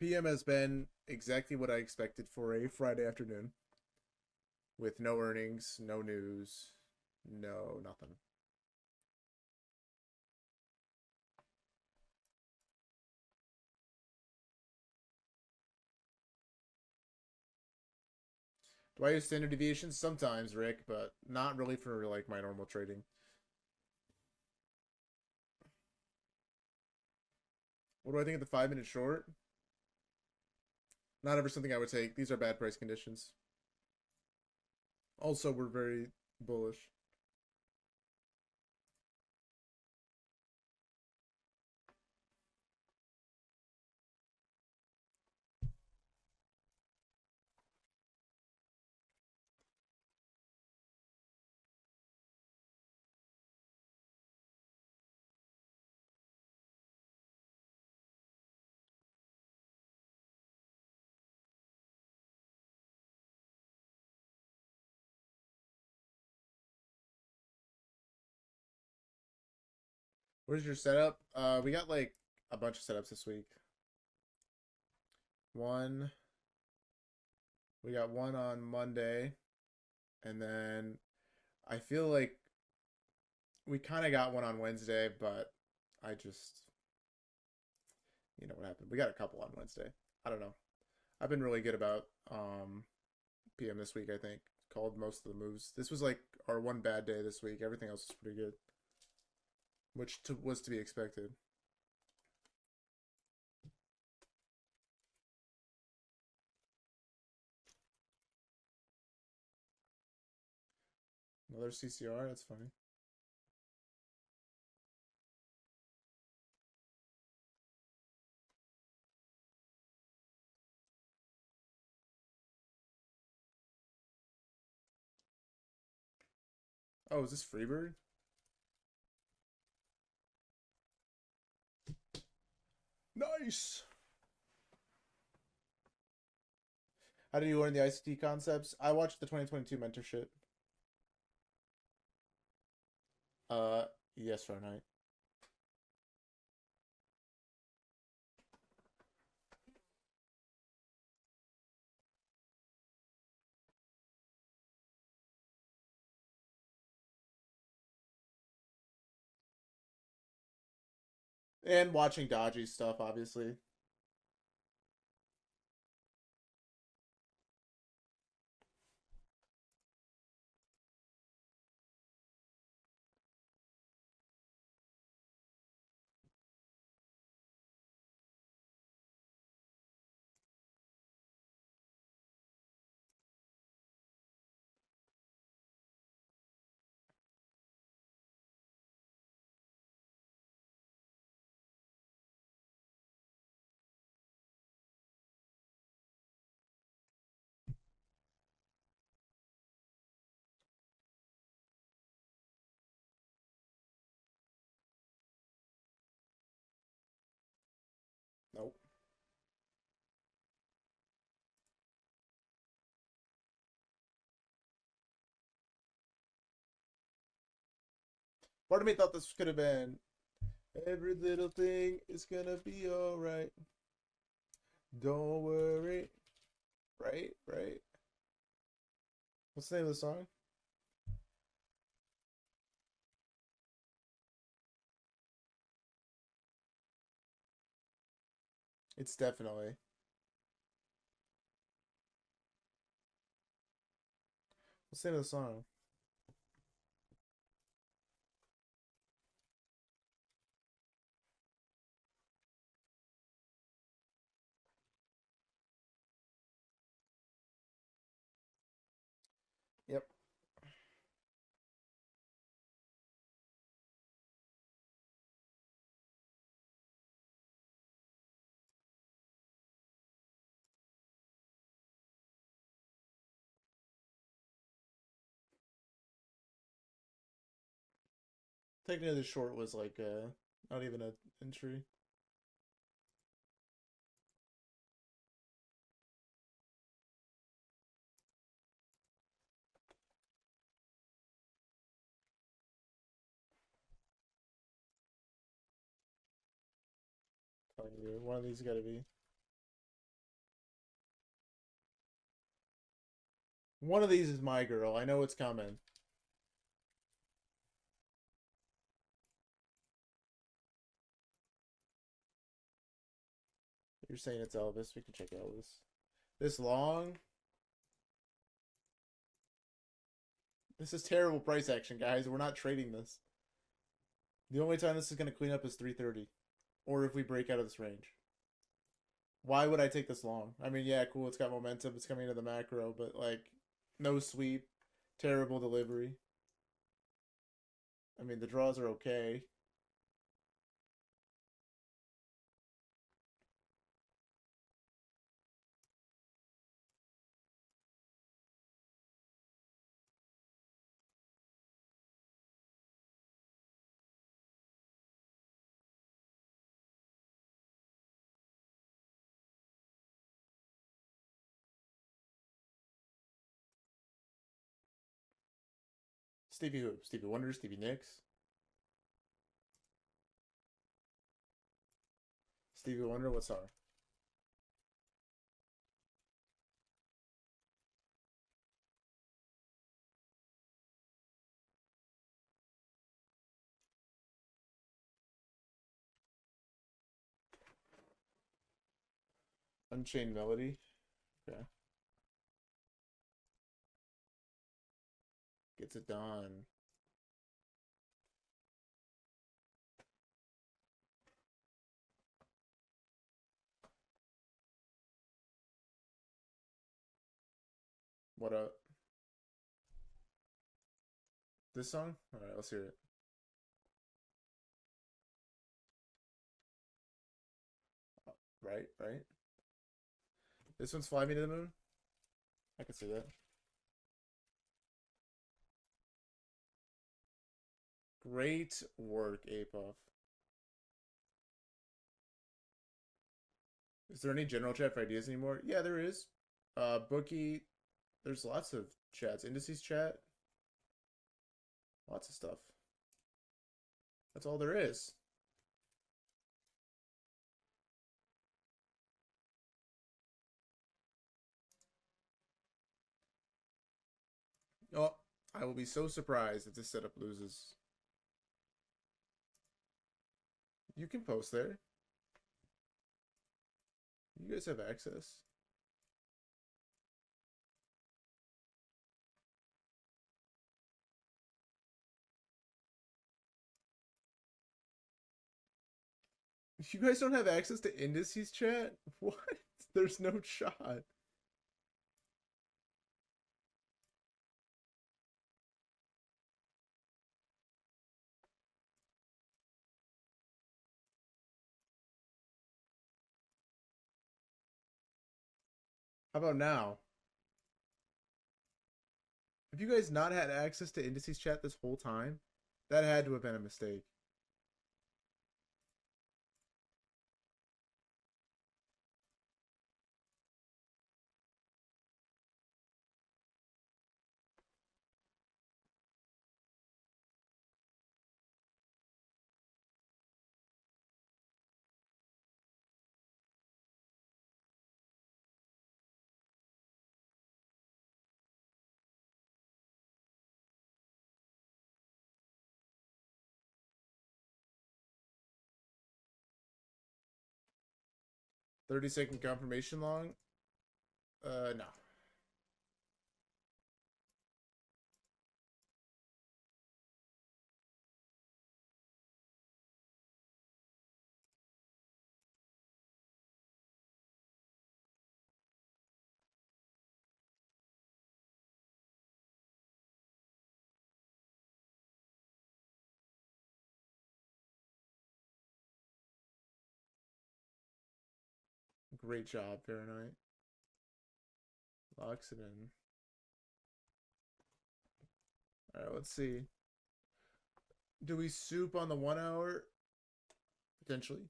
PM has been exactly what I expected for a Friday afternoon, with no earnings, no news, no nothing. Do I use standard deviations? Sometimes, Rick, but not really for like my normal trading. What do I think of the 5 minute short? Not ever something I would take. These are bad price conditions. Also, we're very bullish. What is your setup? We got like a bunch of setups this week. One, we got one on Monday, and then I feel like we kind of got one on Wednesday, but I just, you know what happened. We got a couple on Wednesday. I don't know. I've been really good about PM this week, I think. Called most of the moves. This was like our one bad day this week. Everything else was pretty good, which was to be expected. Another CCR, that's funny. Oh, is this Freebird? Nice. How do you learn the ICT concepts? I watched the 2022 mentorship. Uh, yes, Fahrenheit. And watching dodgy stuff, obviously. Nope. Part of me thought this could have been every little thing is gonna be alright. Don't worry. Right, right. What's the name of the song? It's definitely. What's the name of the song? Yep. Technically, the short was like not even an entry. Telling you, one of these got to be. One of these is my girl. I know it's coming. You're saying it's Elvis. We can check Elvis. This long. This is terrible price action, guys. We're not trading this. The only time this is going to clean up is 330. Or if we break out of this range. Why would I take this long? I mean, yeah, cool. It's got momentum. It's coming into the macro. But, like, no sweep. Terrible delivery. I mean, the draws are okay. Stevie who? Stevie Wonder? Stevie Nicks? Stevie Wonder? What song? Unchained Melody? Okay. Gets it done. What up? This song? Alright, let's hear it. Right, right. This one's Fly Me to the Moon? I can see that. Great work, Apuff. Is there any general chat for ideas anymore? Yeah, there is. Bookie, there's lots of chats. Indices chat, lots of stuff. That's all there is. Oh, I will be so surprised if this setup loses. You can post there. You guys have access. You guys don't have access to indices chat? What? There's no shot. How about now? Have you guys not had access to indices chat this whole time? That had to have been a mistake. 30-second confirmation long? No. Great job, Fahrenheit. Locks it in. Alright, let's see. Do we soup on the 1 hour? Potentially.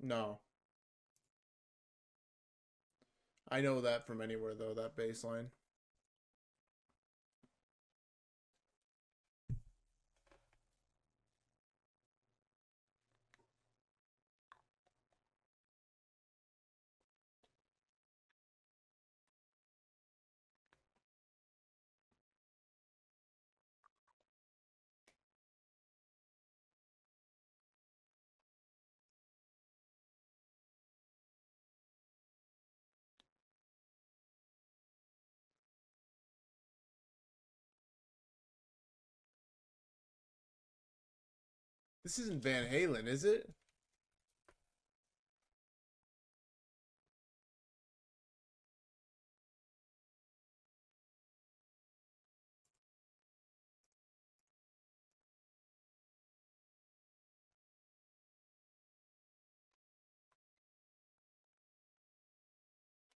No. I know that from anywhere, though, that baseline. This isn't Van Halen, is it?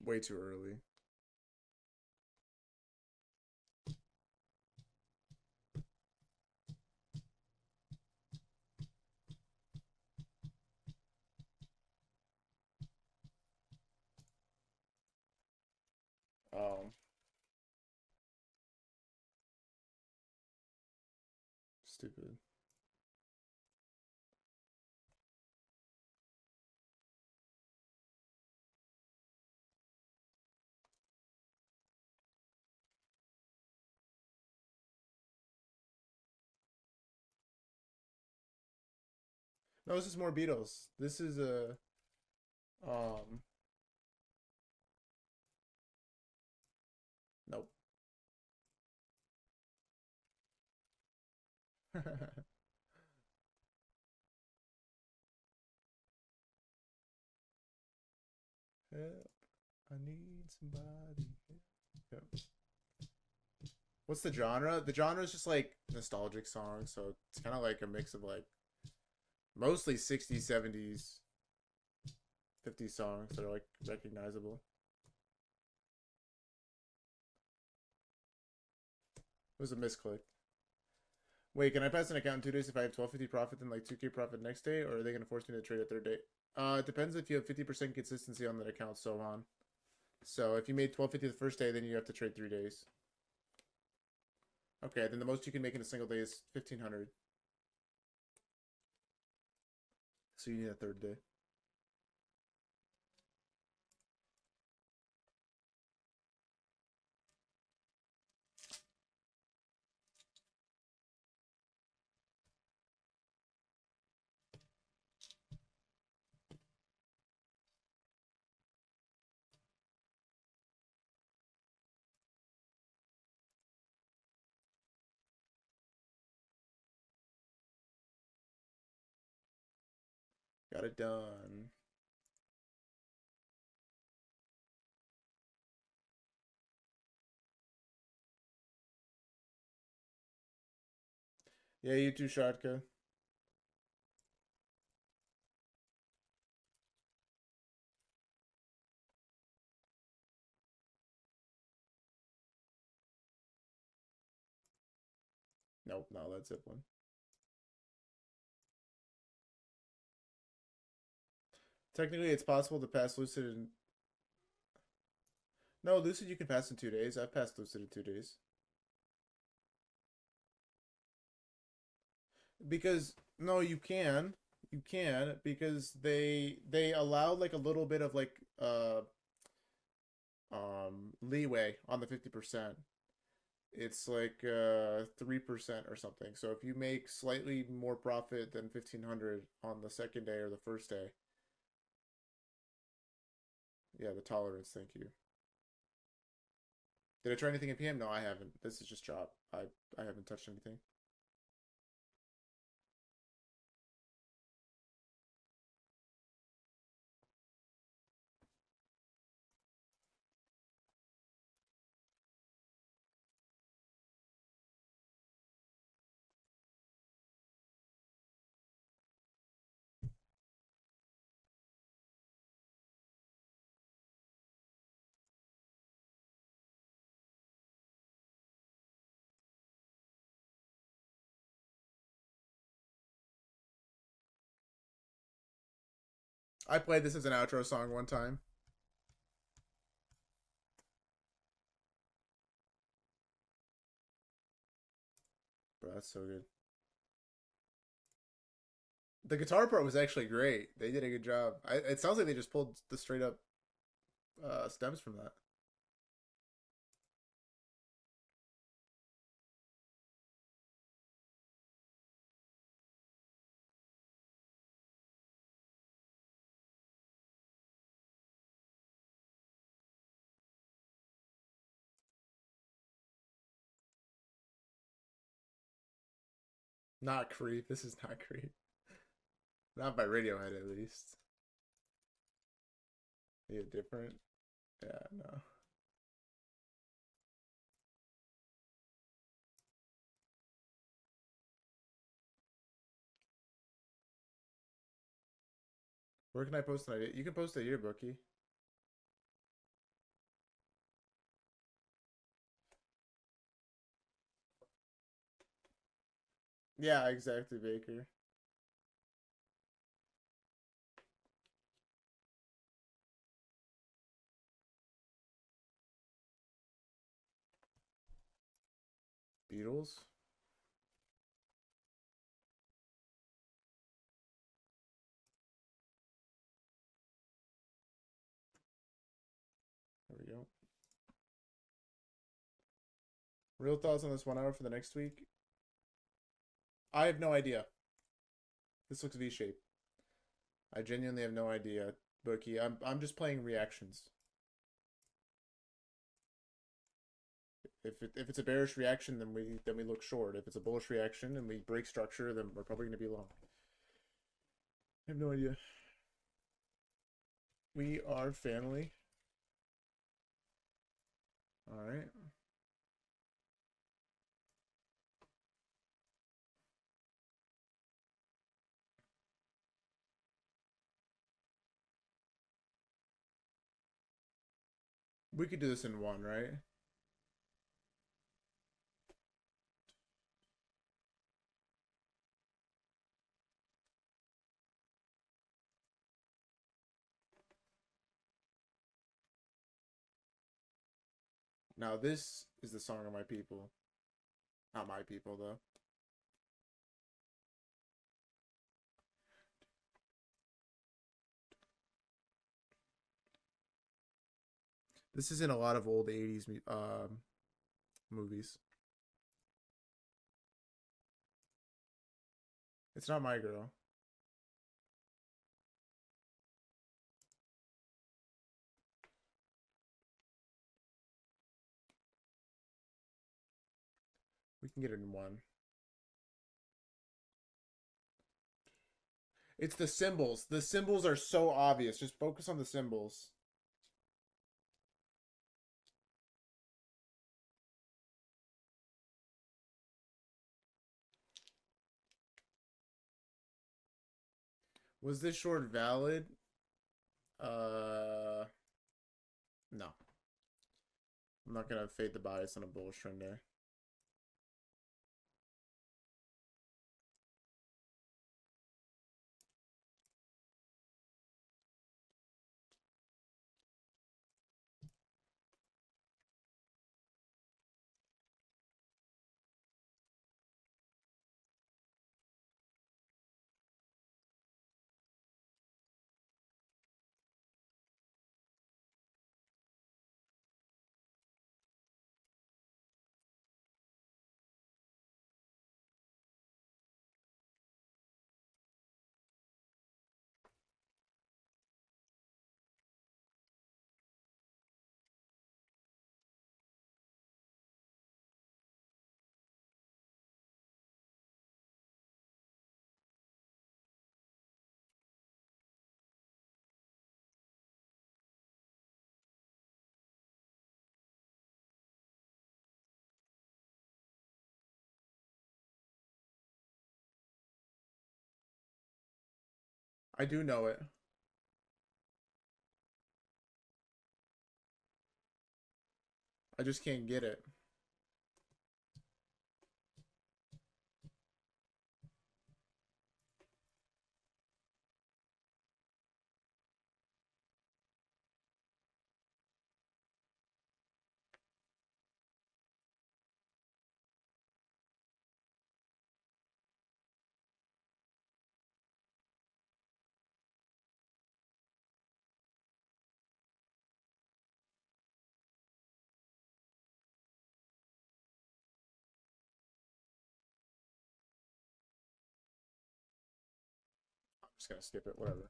Way too early. Oh. Stupid. No, this is more Beatles. This is a um nope. Help. I need somebody. Yep. What's the genre? The genre is just like nostalgic songs, so it's kind of like a mix of like mostly 60s, 70s, 50s songs that are like recognizable. It was a misclick. Wait, can I pass an account in 2 days if I have 1250 profit and like 2K profit next day, or are they going to force me to trade a third day? It depends if you have 50% consistency on that account, so on. So if you made 1250 the first day, then you have to trade 3 days. Okay, then the most you can make in a single day is 1500. So you need a third day. Got it done. Yeah, you too, Shadka. Nope, no, that's it one. Technically, it's possible to pass Lucid in... No, Lucid you can pass in 2 days. I've passed Lucid in 2 days. Because, no, you can. You can because they allow like a little bit of like leeway on the 50%. It's like 3% or something. So if you make slightly more profit than 1,500 on the second day or the first day, yeah, the tolerance. Thank you. Did I try anything in PM? No, I haven't. This is just chop. I haven't touched anything. I played this as an outro song one time, but that's so good. The guitar part was actually great. They did a good job. It sounds like they just pulled the straight up stems from that. Not Creep. This is not Creep. Not by Radiohead, at least. Yeah, different. Yeah, no. Where can I post an idea? You can post it here, Bookie. Yeah, exactly, Baker. Beatles. There we go. Real thoughts on this 1 hour for the next week? I have no idea. This looks V-shaped. I genuinely have no idea, Bookie. I'm just playing reactions. If it's a bearish reaction, then we look short. If it's a bullish reaction and we break structure, then we're probably going to be long. I have no idea. We are family. All right. We could do this in one, right? Now this is the song of my people. Not my people though. This is in a lot of old 80s movies. It's not my girl. We can get it in one. It's the symbols. The symbols are so obvious. Just focus on the symbols. Was this short valid? No. I'm not gonna fade the bias on a bullish trend there. I do know it. I just can't get it. I'm just gonna skip it, whatever.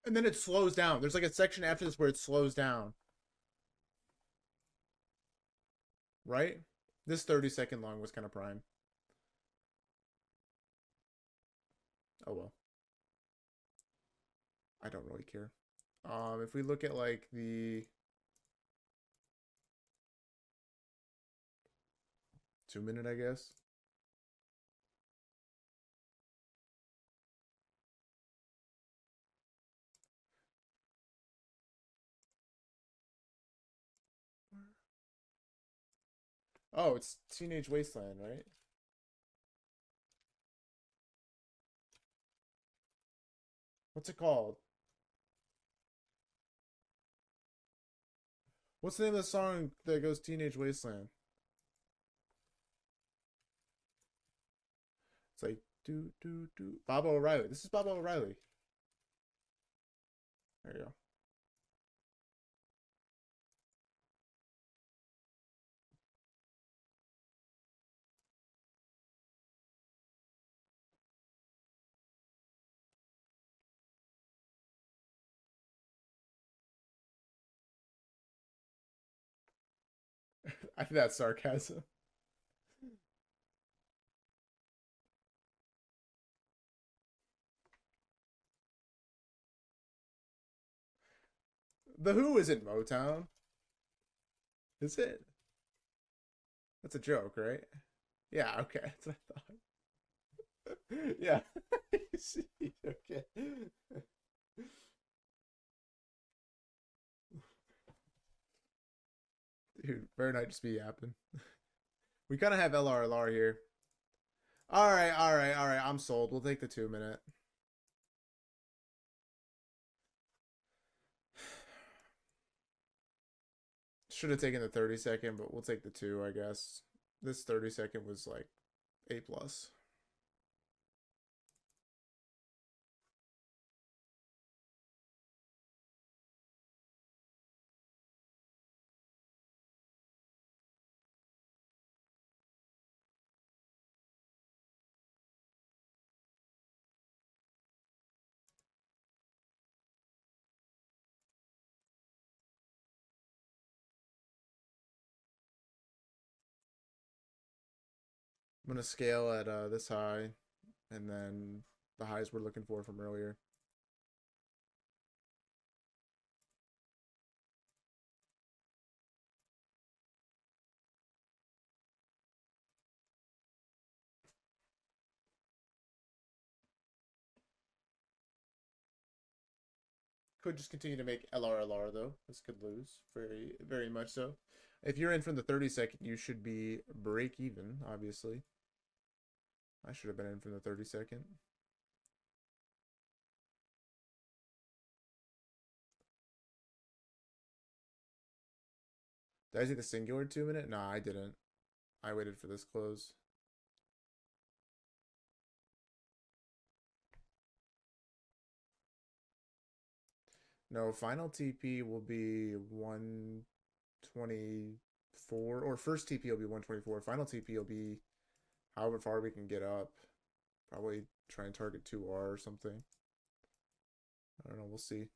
And then it slows down. There's like a section after this where it slows down, right? This 30-second long was kind of prime. Oh well. I don't really care. If we look at like the 2 minute, I guess. Oh, it's Teenage Wasteland, right? What's it called? What's the name of the song that goes Teenage Wasteland? It's like do do do. Bob O'Reilly. This is Bob O'Reilly. There you go. I think that's sarcasm. The Who isn't Motown, is it? That's a joke, right? Yeah, okay. That's what I thought. Yeah. See, okay. Dude, better not just be yapping. We kind of have LRLR here. All right, all right, all right. I'm sold. We'll take the 2 minute. Should have taken the 30-second, but we'll take the two, I guess. This 30-second was like A plus. I'm gonna scale at this high, and then the highs we're looking for from earlier. Could just continue to make LRLR though. This could lose very, very much so. If you're in from the 30-second, you should be break even, obviously. I should have been in from the 30-second. Did I see the singular 2 minute? Nah, I didn't. I waited for this close. No, final TP will be 124, or first TP will be 124. Final TP will be however far we can get up. Probably try and target 2R or something. I don't know. We'll see.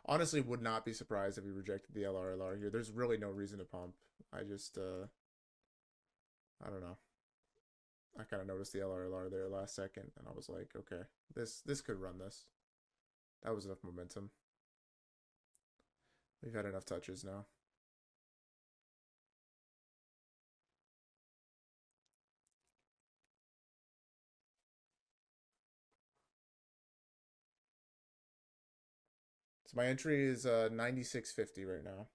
Honestly, would not be surprised if he rejected the LRLR here. There's really no reason to pump. I just, I don't know. I kind of noticed the LRLR there last second, and I was like, okay, this could run this. That was enough momentum. We've had enough touches now. So my entry is 9650 right now.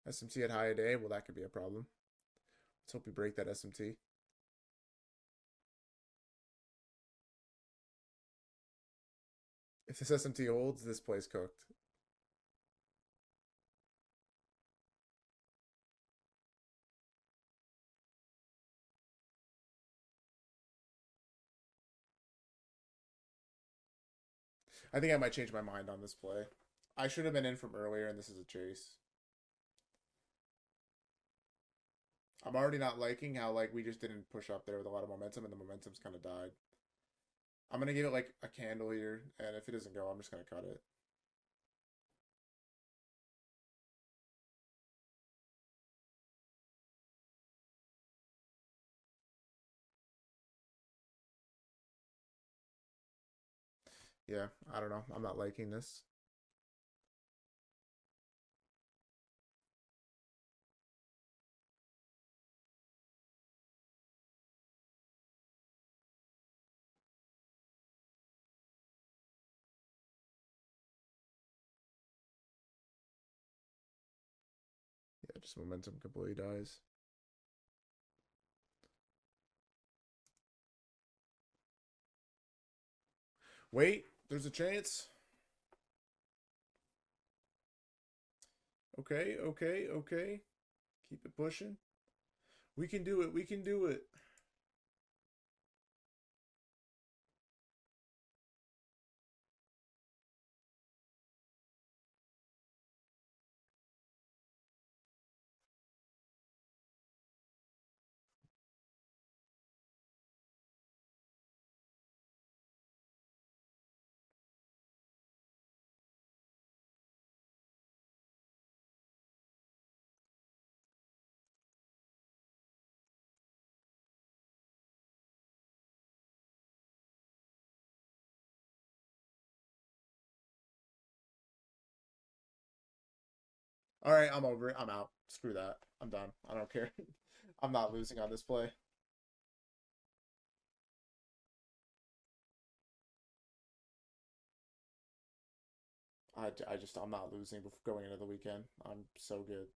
SMT at high a day. Well, that could be a problem. Let's hope we break that SMT. If this SMT holds, this play's cooked. I think I might change my mind on this play. I should have been in from earlier, and this is a chase. I'm already not liking how like we just didn't push up there with a lot of momentum, and the momentum's kind of died. I'm gonna give it like a candle here, and if it doesn't go, I'm just gonna cut it. Yeah, I don't know. I'm not liking this. Yeah, just momentum completely dies. Wait, there's a chance. Okay, okay, okay. Keep it pushing. We can do it. We can do it. All right, I'm over it. I'm out. Screw that. I'm done. I don't care. I'm not losing on this play. I'm not losing before going into the weekend. I'm so good.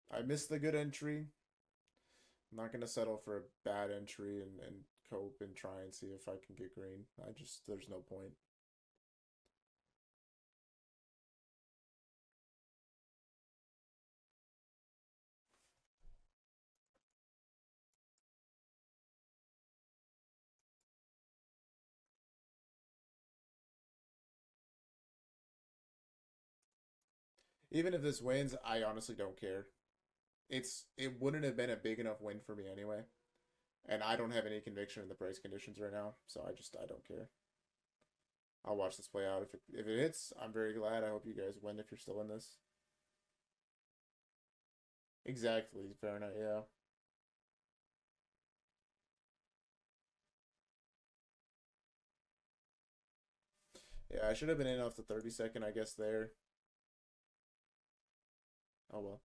I missed the good entry. I'm not gonna settle for a bad entry and cope and try and see if I can get green. There's no point. Even if this wins, I honestly don't care. It wouldn't have been a big enough win for me anyway. And I don't have any conviction in the price conditions right now, so I don't care. I'll watch this play out. If it hits, I'm very glad. I hope you guys win if you're still in this. Exactly, Fahrenheit, yeah. Yeah, I should have been in off the 32nd, I guess, there. Oh well.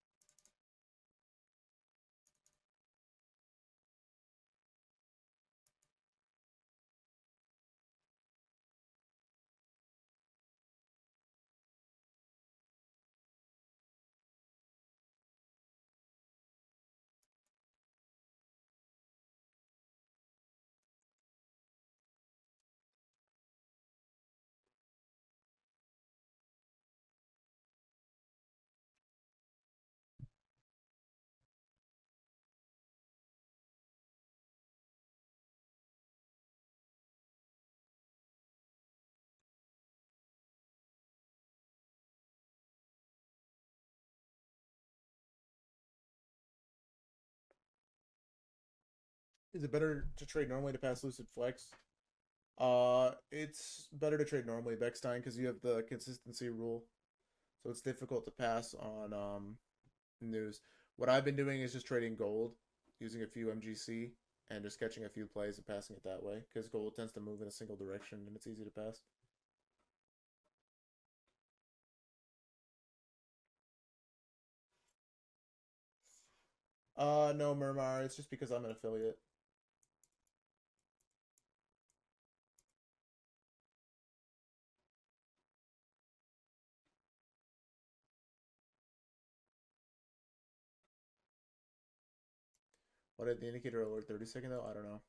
Is it better to trade normally to pass lucid flex? It's better to trade normally Bechstein because you have the consistency rule, so it's difficult to pass on news. What I've been doing is just trading gold, using a few MGC, and just catching a few plays and passing it that way because gold tends to move in a single direction and it's easy to pass. No, Murmur. It's just because I'm an affiliate. What did the indicator alert 30-second though? I don't know.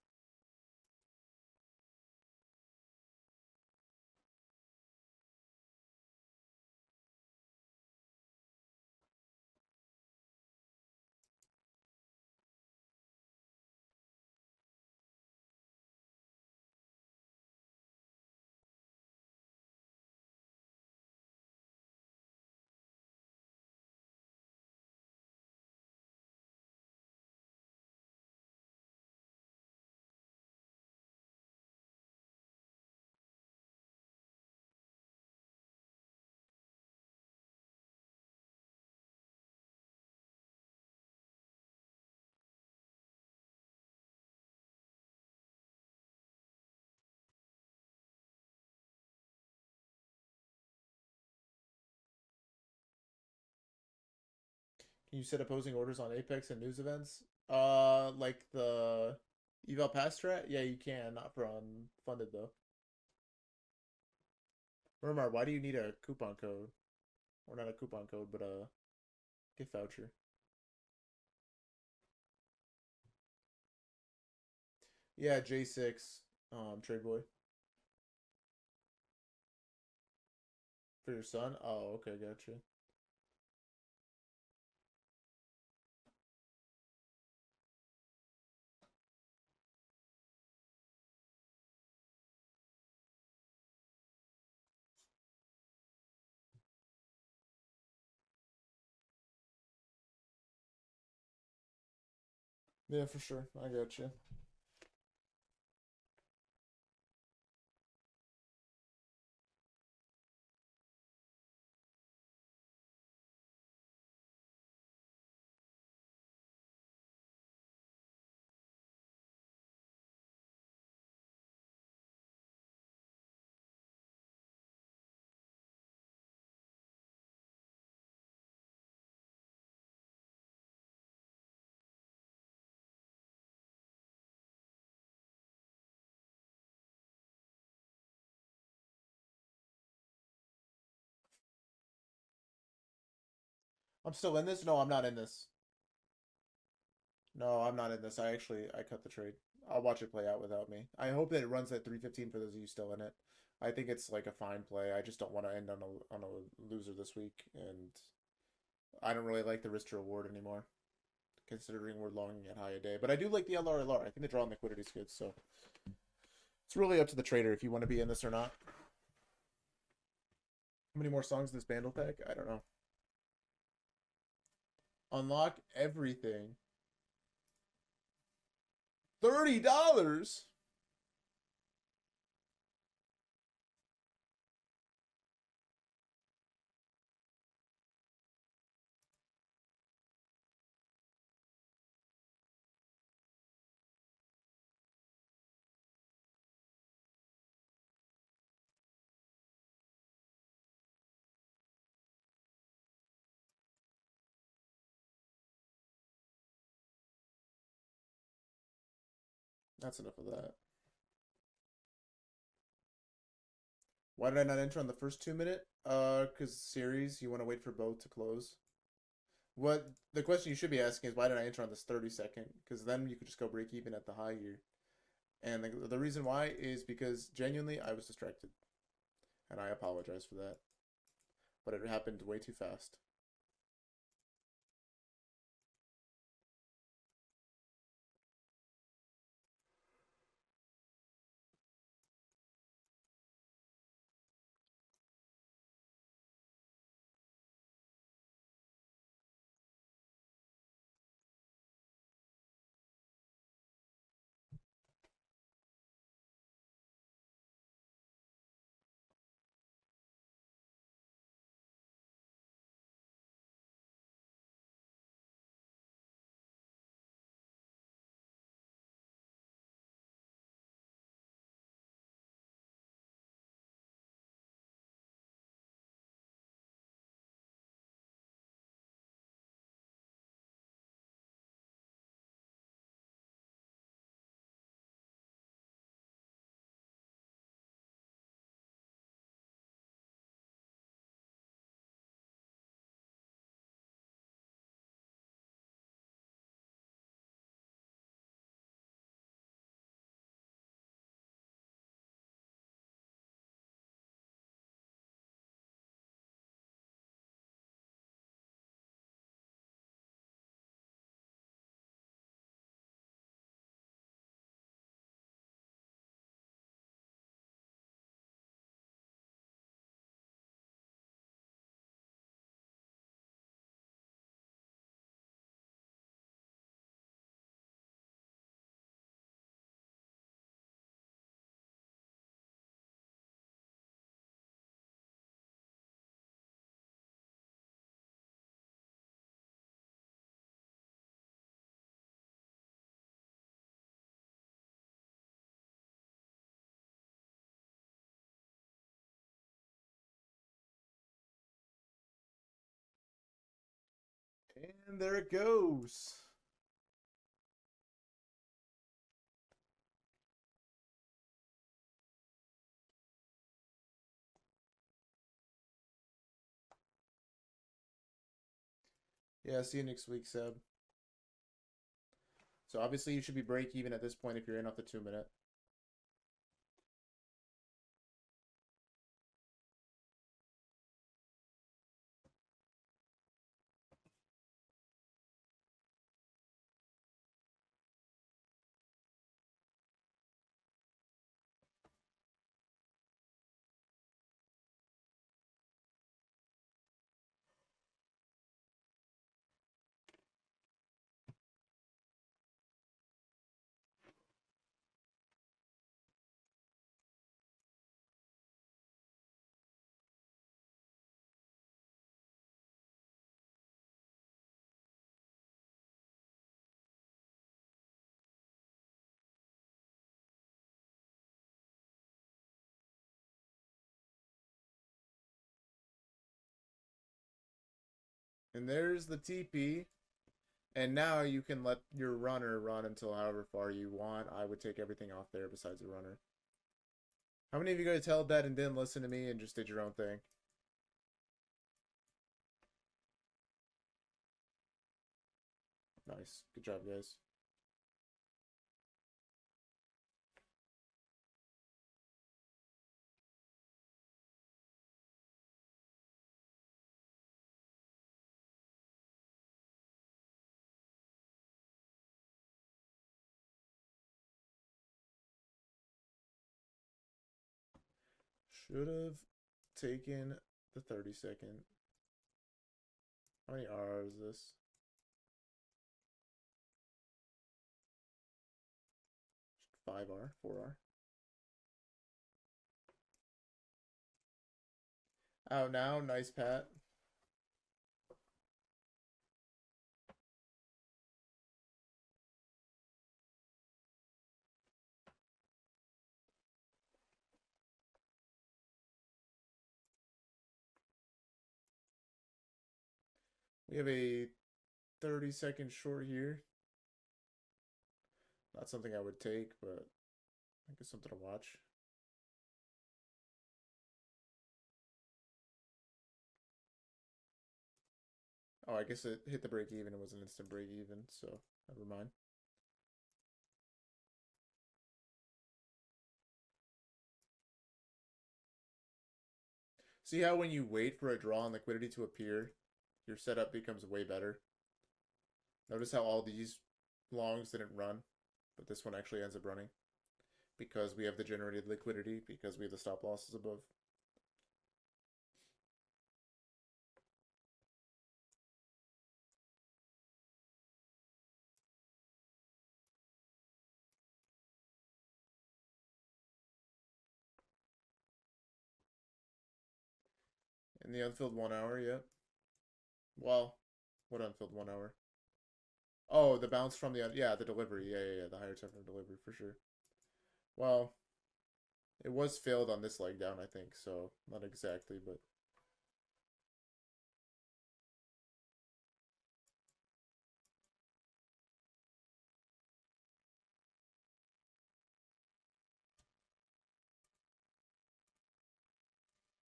Can you set opposing orders on Apex and news events? Like the eval pass strat? Yeah, you can. Not for unfunded though. Murmur, why do you need a coupon code? Or not a coupon code, but a gift voucher. Yeah, J6, Trade Boy. For your son? Oh, okay, gotcha. Yeah, for sure. I gotcha. I'm still in this? No, I'm not in this. No, I'm not in this. I cut the trade. I'll watch it play out without me. I hope that it runs at 315 for those of you still in it. I think it's like a fine play. I just don't want to end on a loser this week, and I don't really like the risk to reward anymore, considering we're longing at high a day. But I do like the LRLR. I think the draw on liquidity is good, so it's really up to the trader if you want to be in this or not. How many more songs in this bundle pack? I don't know. Unlock everything. $30. That's enough of that. Why did I not enter on the first 2 minute? Because series, you want to wait for both to close. What the question you should be asking is why did I enter on this 30-second? Because then you could just go break even at the high here. And the reason why is because genuinely I was distracted, and I apologize for that. But it happened way too fast. And there it goes. Yeah, see you next week, Seb. So obviously you should be break even at this point if you're in off the 2 minute. And there's the TP. And now you can let your runner run until however far you want. I would take everything off there besides the runner. How many of you guys held that and didn't listen to me and just did your own thing? Nice. Good job, guys. Should have taken the 30-second. How many R is this? 5R, 4R. Out now, nice Pat. We have a 30-second short here. Not something I would take, but I think it's something to watch. Oh, I guess it hit the break even. It was an instant break even, so never mind. See how when you wait for a draw on liquidity to appear, your setup becomes way better? Notice how all these longs didn't run, but this one actually ends up running because we have the generated liquidity, because we have the stop losses above. In the unfilled 1 hour, yep. Well, what unfilled 1 hour? Oh, the bounce from the, yeah, the delivery. Yeah, the higher time from delivery for sure. Well, it was filled on this leg down, I think, so not exactly, but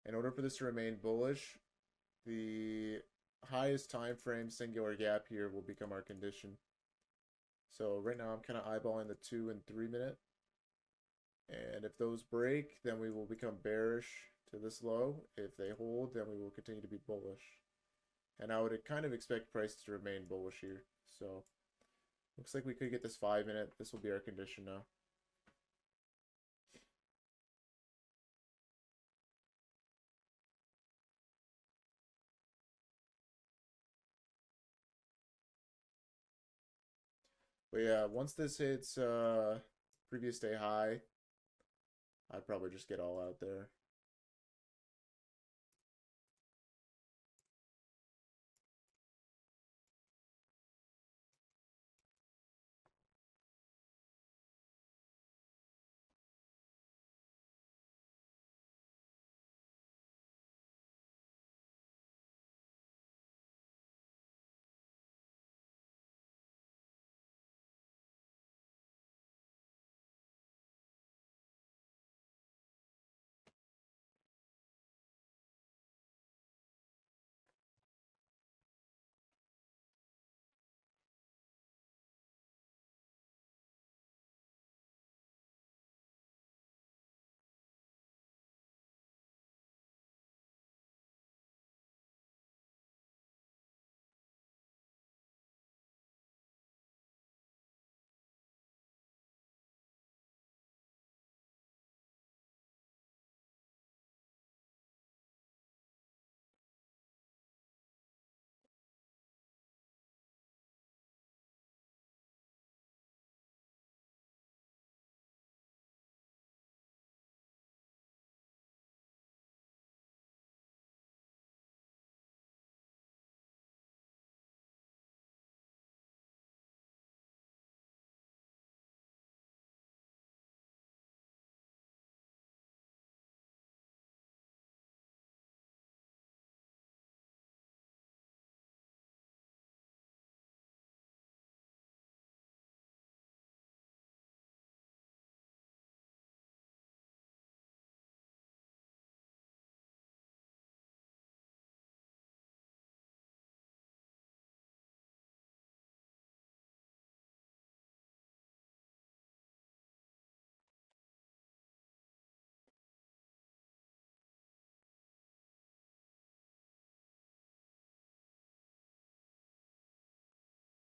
in order for this to remain bullish, the highest time frame singular gap here will become our condition. So right now I'm kind of eyeballing the 2 and 3 minute. And if those break, then we will become bearish to this low. If they hold, then we will continue to be bullish. And I would kind of expect price to remain bullish here. So looks like we could get this 5 minute. This will be our condition now. But yeah, once this hits previous day high, I'd probably just get all out there.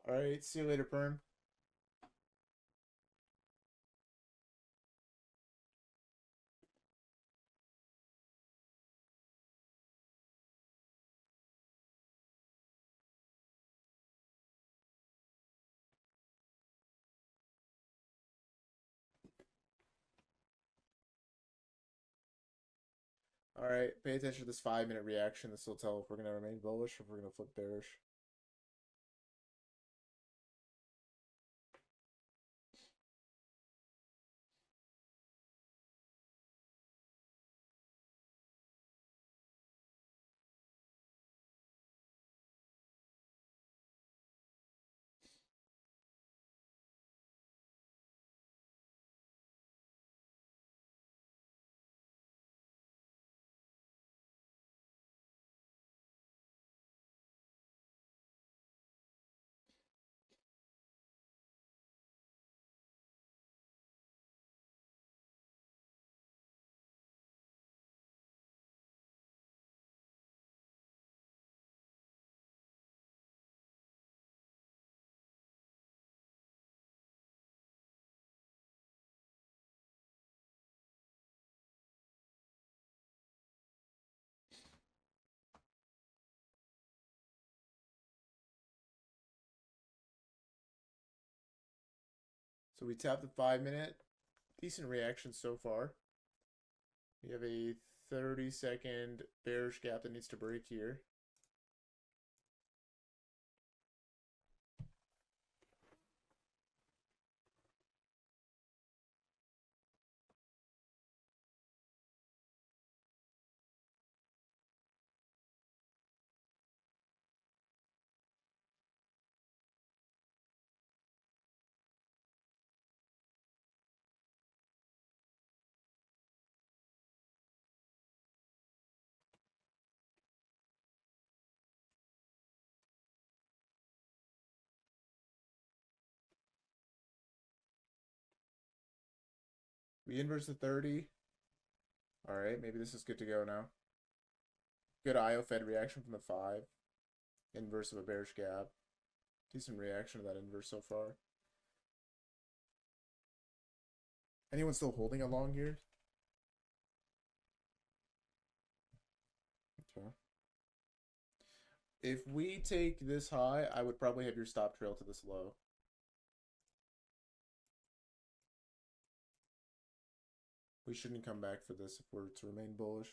All right, see you later, Perm. All right, pay attention to this 5 minute reaction. This will tell if we're going to remain bullish or if we're going to flip bearish. So we tap the 5 minute. Decent reaction so far. We have a 30-second bearish gap that needs to break here. We inverse the 30. All right, maybe this is good to go now. Good IO Fed reaction from the 5. Inverse of a bearish gap. Decent reaction to that inverse so far. Anyone still holding along here? Okay. If we take this high, I would probably have your stop trail to this low. We shouldn't come back for this if we're to remain bullish.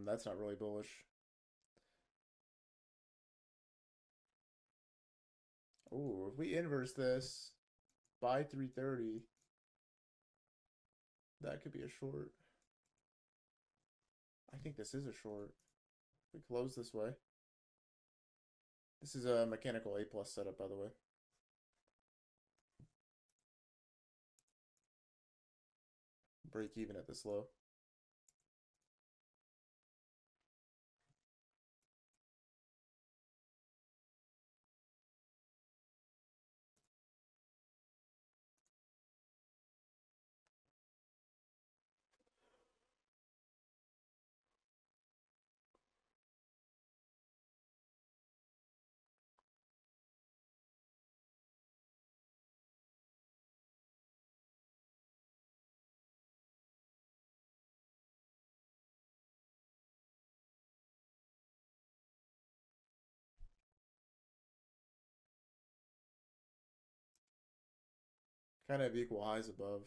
That's not really bullish. Oh, if we inverse this, buy 330, that could be a short. I think this is a short. We close this way. This is a mechanical A plus setup, by the way. Break even at this low. Kind of equal highs above.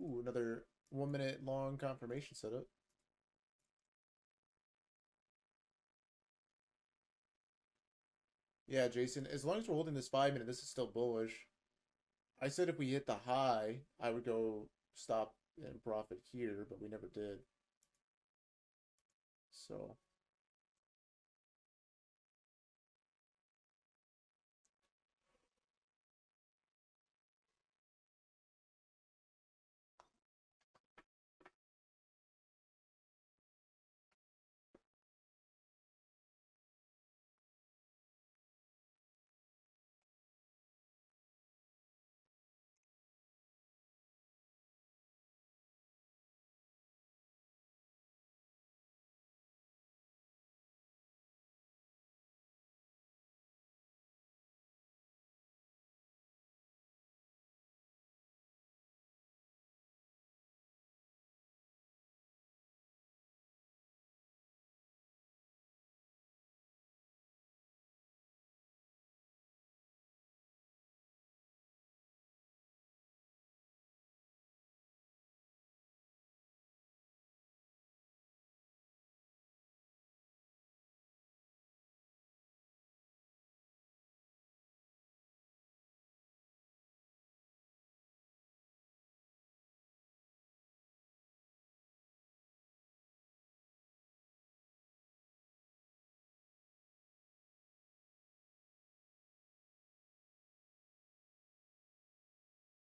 Ooh, another 1 minute long confirmation setup. Yeah, Jason, as long as we're holding this 5 minute, this is still bullish. I said if we hit the high, I would go stop and profit here, but we never did. So,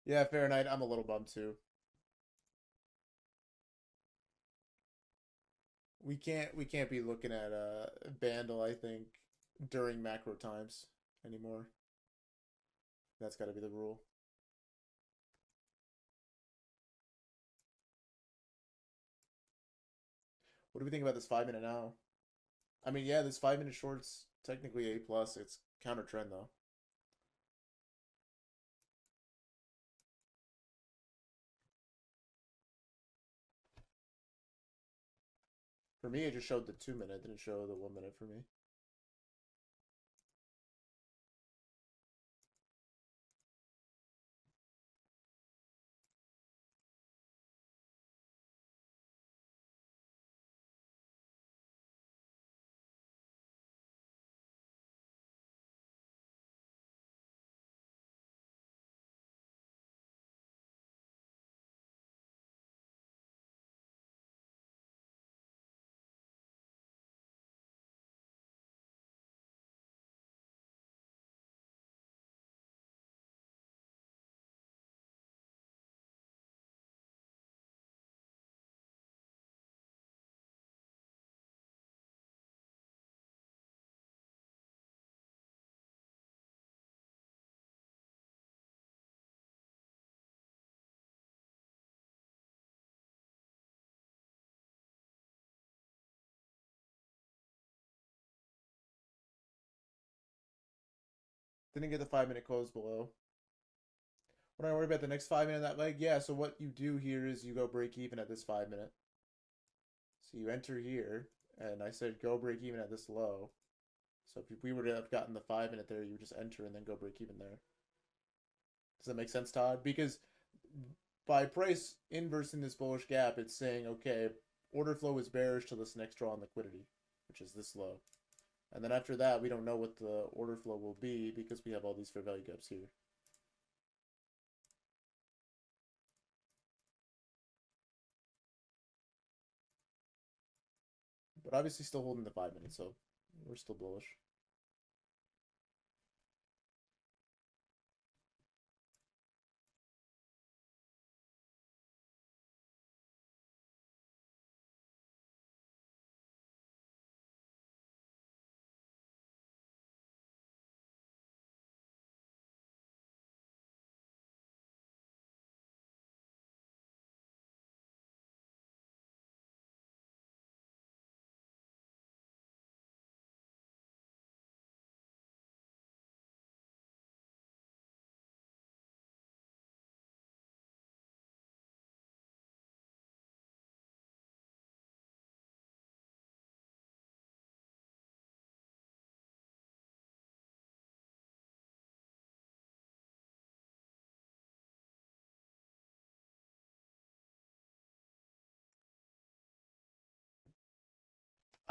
yeah, Fahrenheit, I'm a little bummed too. We can't be looking at Bandle, I think, during macro times anymore. That's got to be the rule. What do we think about this 5 minute now? I mean, yeah, this 5 minute short's technically A plus. It's counter trend though. For me, it just showed the 2 minute, it didn't show the 1 minute for me. Didn't get the 5 minute close below. When I worry about the next 5 minute of that leg, yeah. So what you do here is you go break even at this 5 minute. So you enter here, and I said go break even at this low. So if we were to have gotten the 5 minute there, you would just enter and then go break even there. Does that make sense, Todd? Because by price inversing this bullish gap, it's saying, okay, order flow is bearish to this next draw on liquidity, which is this low. And then after that, we don't know what the order flow will be because we have all these fair value gaps here. But obviously still holding the 5 minutes, so we're still bullish.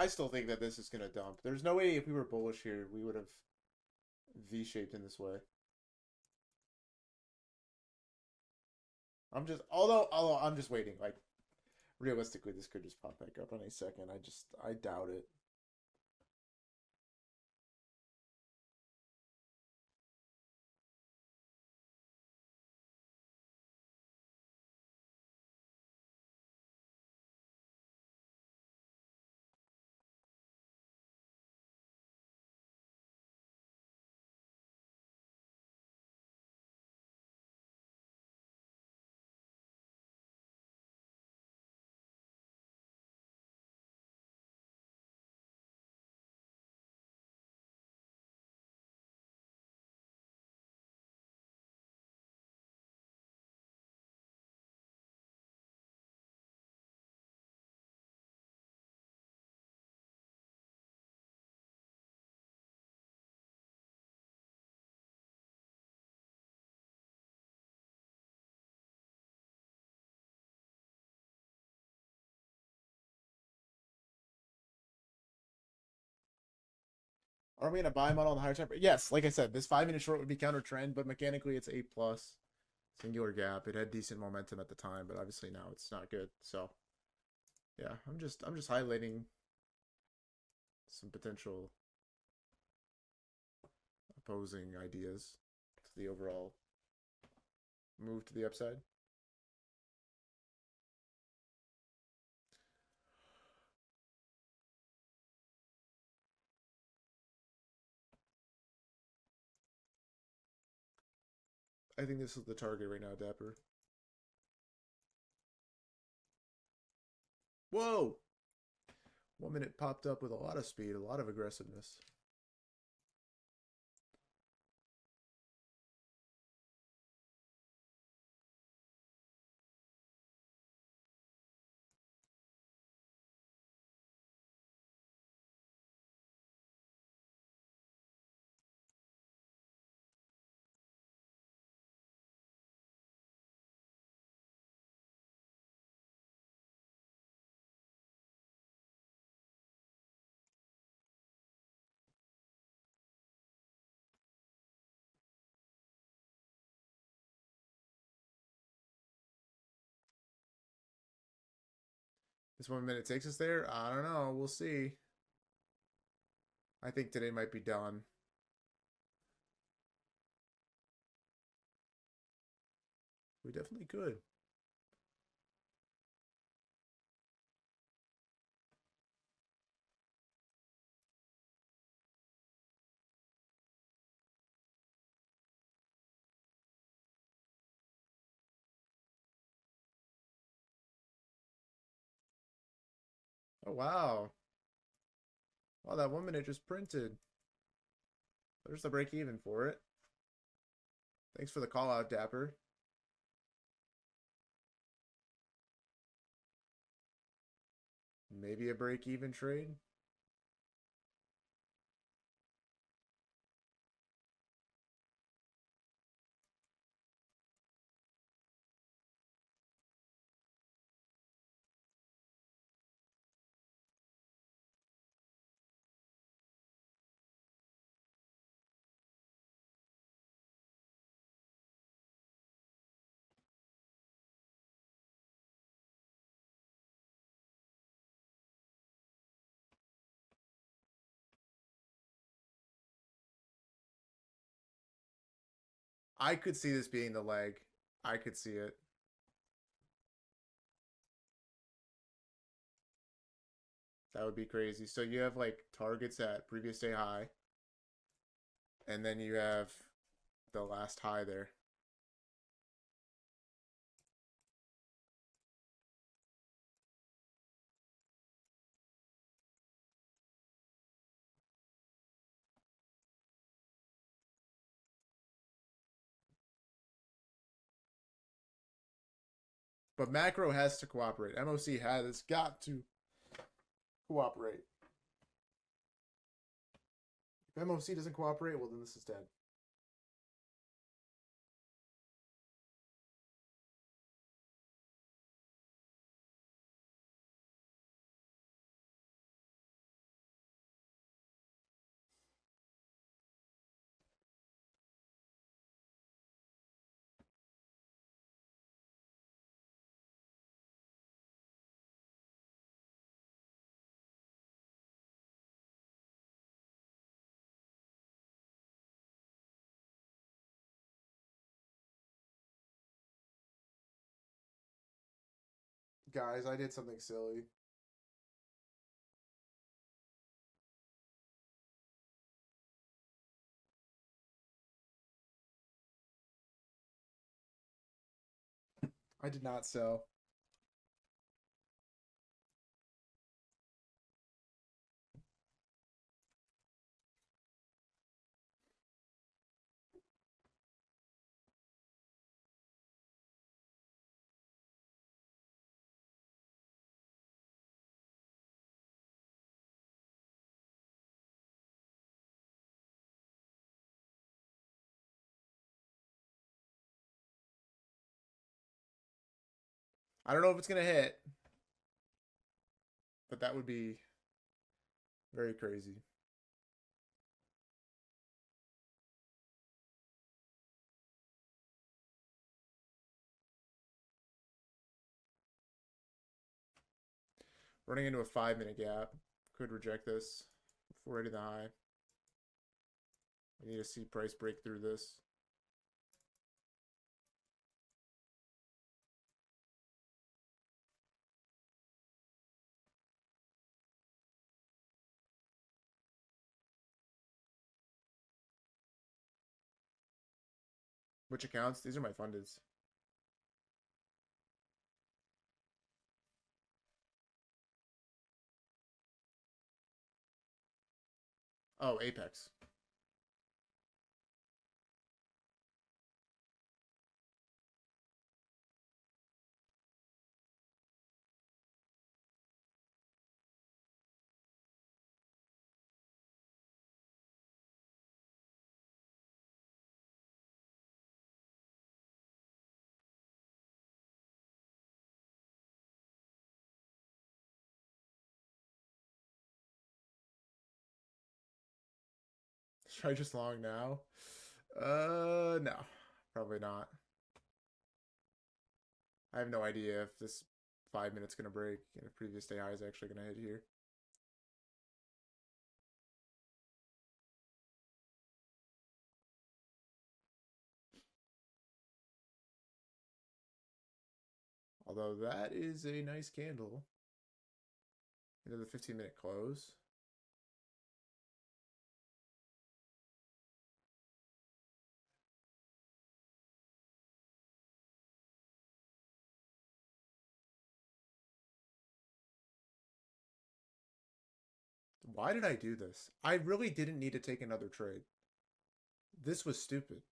I still think that this is gonna dump. There's no way if we were bullish here we would have V-shaped in this way. Although I'm just waiting. Like realistically, this could just pop back up any second. I doubt it. Are we gonna buy model on the higher temper? Yes, like I said, this 5 minute short would be counter trend, but mechanically it's 8 plus. Singular gap. It had decent momentum at the time, but obviously now it's not good. So yeah, I'm just highlighting some potential opposing ideas to the overall move to the upside. I think this is the target right now, Dapper. Whoa! 1 minute popped up with a lot of speed, a lot of aggressiveness. This 1 minute takes us there? I don't know. We'll see. I think today might be done. We definitely could. Oh, wow. Wow, that 1 minute just printed. There's the break even for it. Thanks for the call out, Dapper. Maybe a break even trade. I could see this being the leg. I could see it. That would be crazy. So you have like targets at previous day high, and then you have the last high there. But macro has to cooperate. MOC has got to cooperate. If MOC doesn't cooperate, well, then this is dead. Guys, I did something silly. I did not sell. I don't know if it's going to hit, but that would be very crazy. Running into a 5-minute gap. Could reject this before hitting the high. I need to see price break through this. Which accounts? These are my fundeds. Oh, Apex. Should I just long now? No. Probably not. I have no idea if this 5 minutes going to break and if previous day high is actually going to hit here. Although that is a nice candle. Into the 15-minute close. Why did I do this? I really didn't need to take another trade. This was stupid.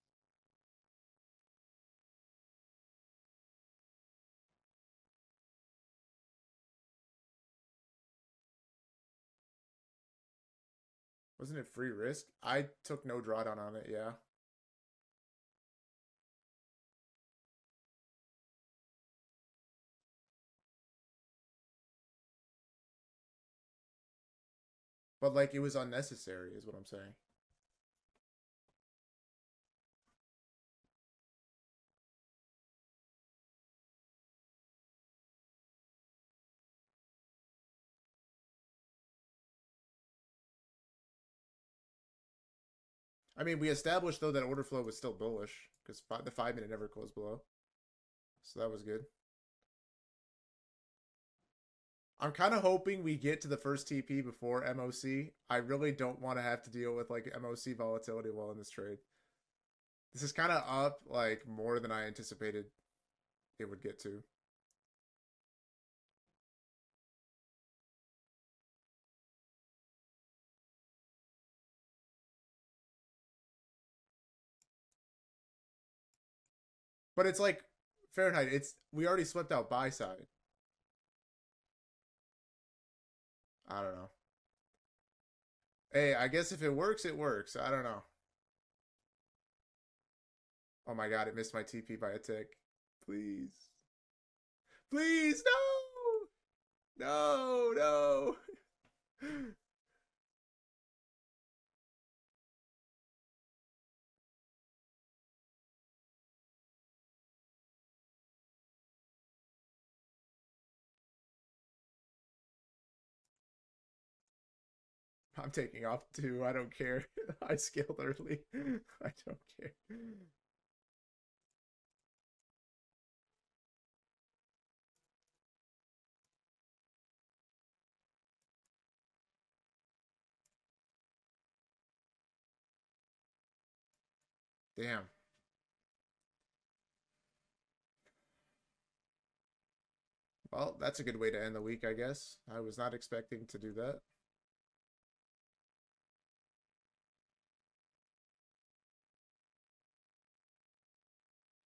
Wasn't it free risk? I took no drawdown on it, yeah. But like it was unnecessary is what I'm saying. I mean, we established though that order flow was still bullish because the 5 minute never closed below, so that was good. I'm kind of hoping we get to the first TP before MOC. I really don't want to have to deal with like MOC volatility while in this trade. This is kind of up like more than I anticipated it would get to. But it's like Fahrenheit. It's we already swept out buy side. I don't know. Hey, I guess if it works, it works. I don't know. Oh my god, it missed my TP by a tick. Please. Please, no! No, no. I'm taking off too. I don't care. I scaled early. I don't care. Damn. Well, that's a good way to end the week, I guess. I was not expecting to do that.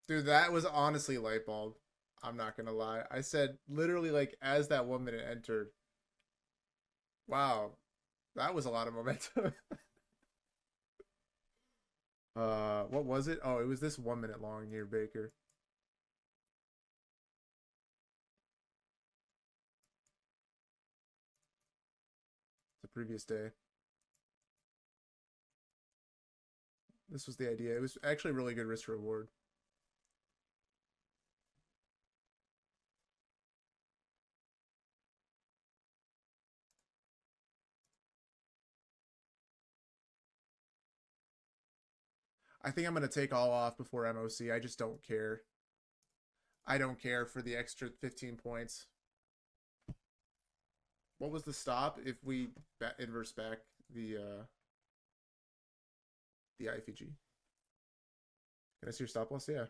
Dude, that was honestly light bulb. I'm not gonna lie. I said literally like as that 1 minute entered, wow, that was a lot of momentum. What was it? Oh, it was this 1 minute long near Baker. The previous day. This was the idea. It was actually really good risk reward. I think I'm gonna take all off before MOC. I just don't care. I don't care for the extra 15 points. What was the stop if we inverse back the IFG? Can I see your stop loss? Yeah.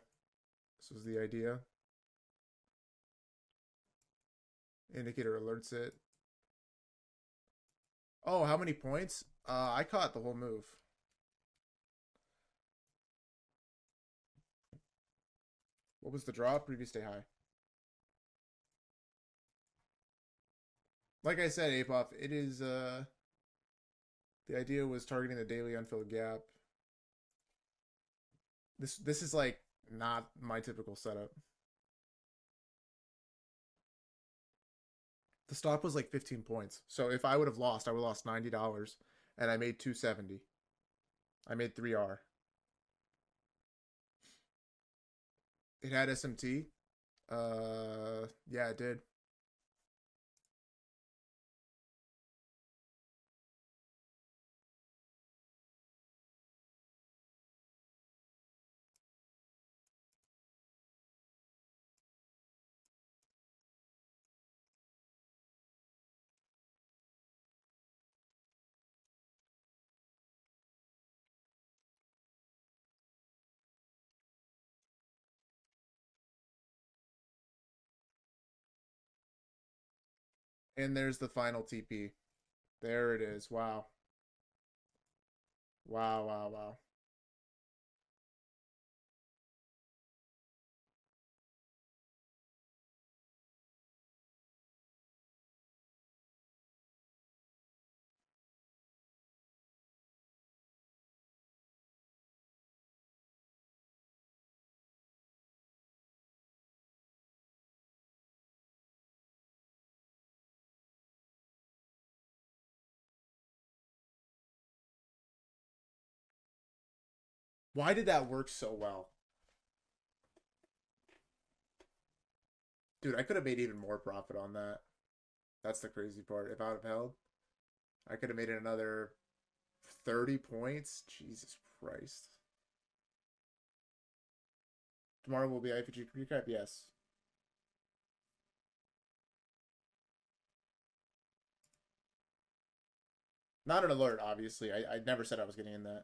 This was the idea. Indicator alerts it. Oh, how many points? I caught the whole move. What was the draw? Previous day high. Like I said, Apoff, it is the idea was targeting the daily unfilled gap. This is like not my typical setup. The stop was like 15 points. So if I would have lost, I would have lost $90 and I made 270. I made 3R. It had SMT. Yeah, it did. And there's the final TP. There it is. Wow. Wow, wow, wow. Why did that work so well? Dude, I could have made even more profit on that. That's the crazy part. If I would have held, I could have made it another 30 points. Jesus Christ. Tomorrow will be IFG recap. Yes. Not an alert, obviously. I never said I was getting in that.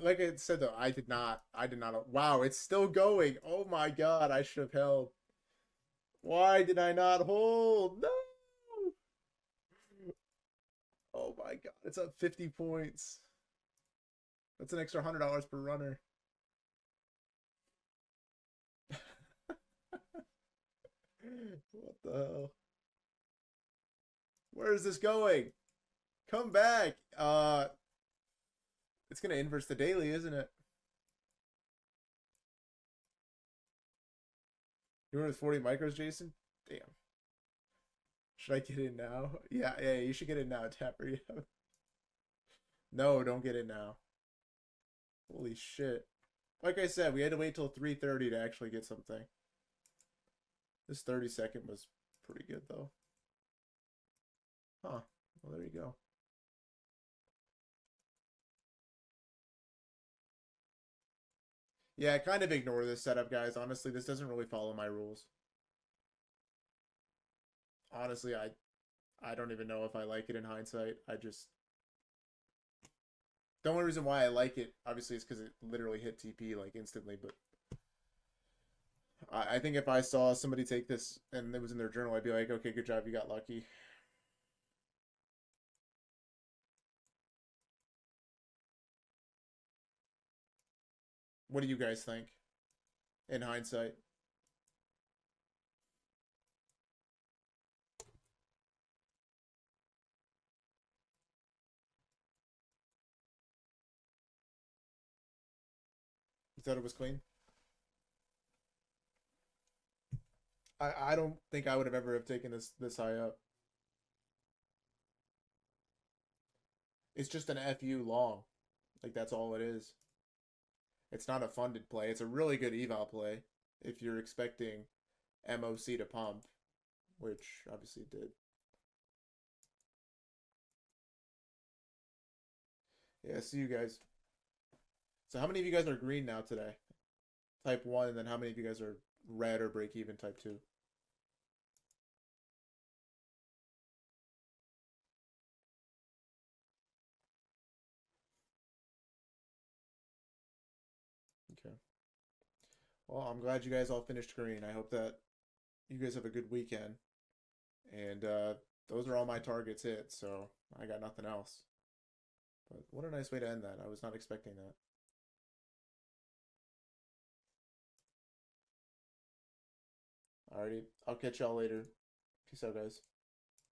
Like I said though, I did not wow, it's still going. Oh my god, I should have held. Why did I not hold? No. Oh my god, it's up 50 points. That's an extra $100 per runner. What the hell? Where is this going? Come back. It's gonna inverse the daily, isn't it? You want with 40 micros, Jason? Damn. Should I get in now? Yeah, yeah, you should get in now, Tapper. Yeah. No, don't get in now. Holy shit. Like I said, we had to wait till 3:30 to actually get something. This 30-second was pretty good, though. Huh. Well, there you go. Yeah, kind of ignore this setup, guys. Honestly, this doesn't really follow my rules. Honestly, I don't even know if I like it in hindsight. I just the only reason why I like it, obviously, is because it literally hit TP like instantly. But I think if I saw somebody take this and it was in their journal, I'd be like, okay, good job, you got lucky. What do you guys think in hindsight? You thought it was clean? I don't think I would have ever have taken this high up. It's just an FU long. Like that's all it is. It's not a funded play. It's a really good eval play if you're expecting MOC to pump, which obviously it did. Yeah, see you guys. So how many of you guys are green now today? Type 1, and then how many of you guys are red or break even type 2? Okay. Well, I'm glad you guys all finished green. I hope that you guys have a good weekend. And those are all my targets hit, so I got nothing else. But what a nice way to end that. I was not expecting that. Alrighty, I'll catch y'all later. Peace out, guys.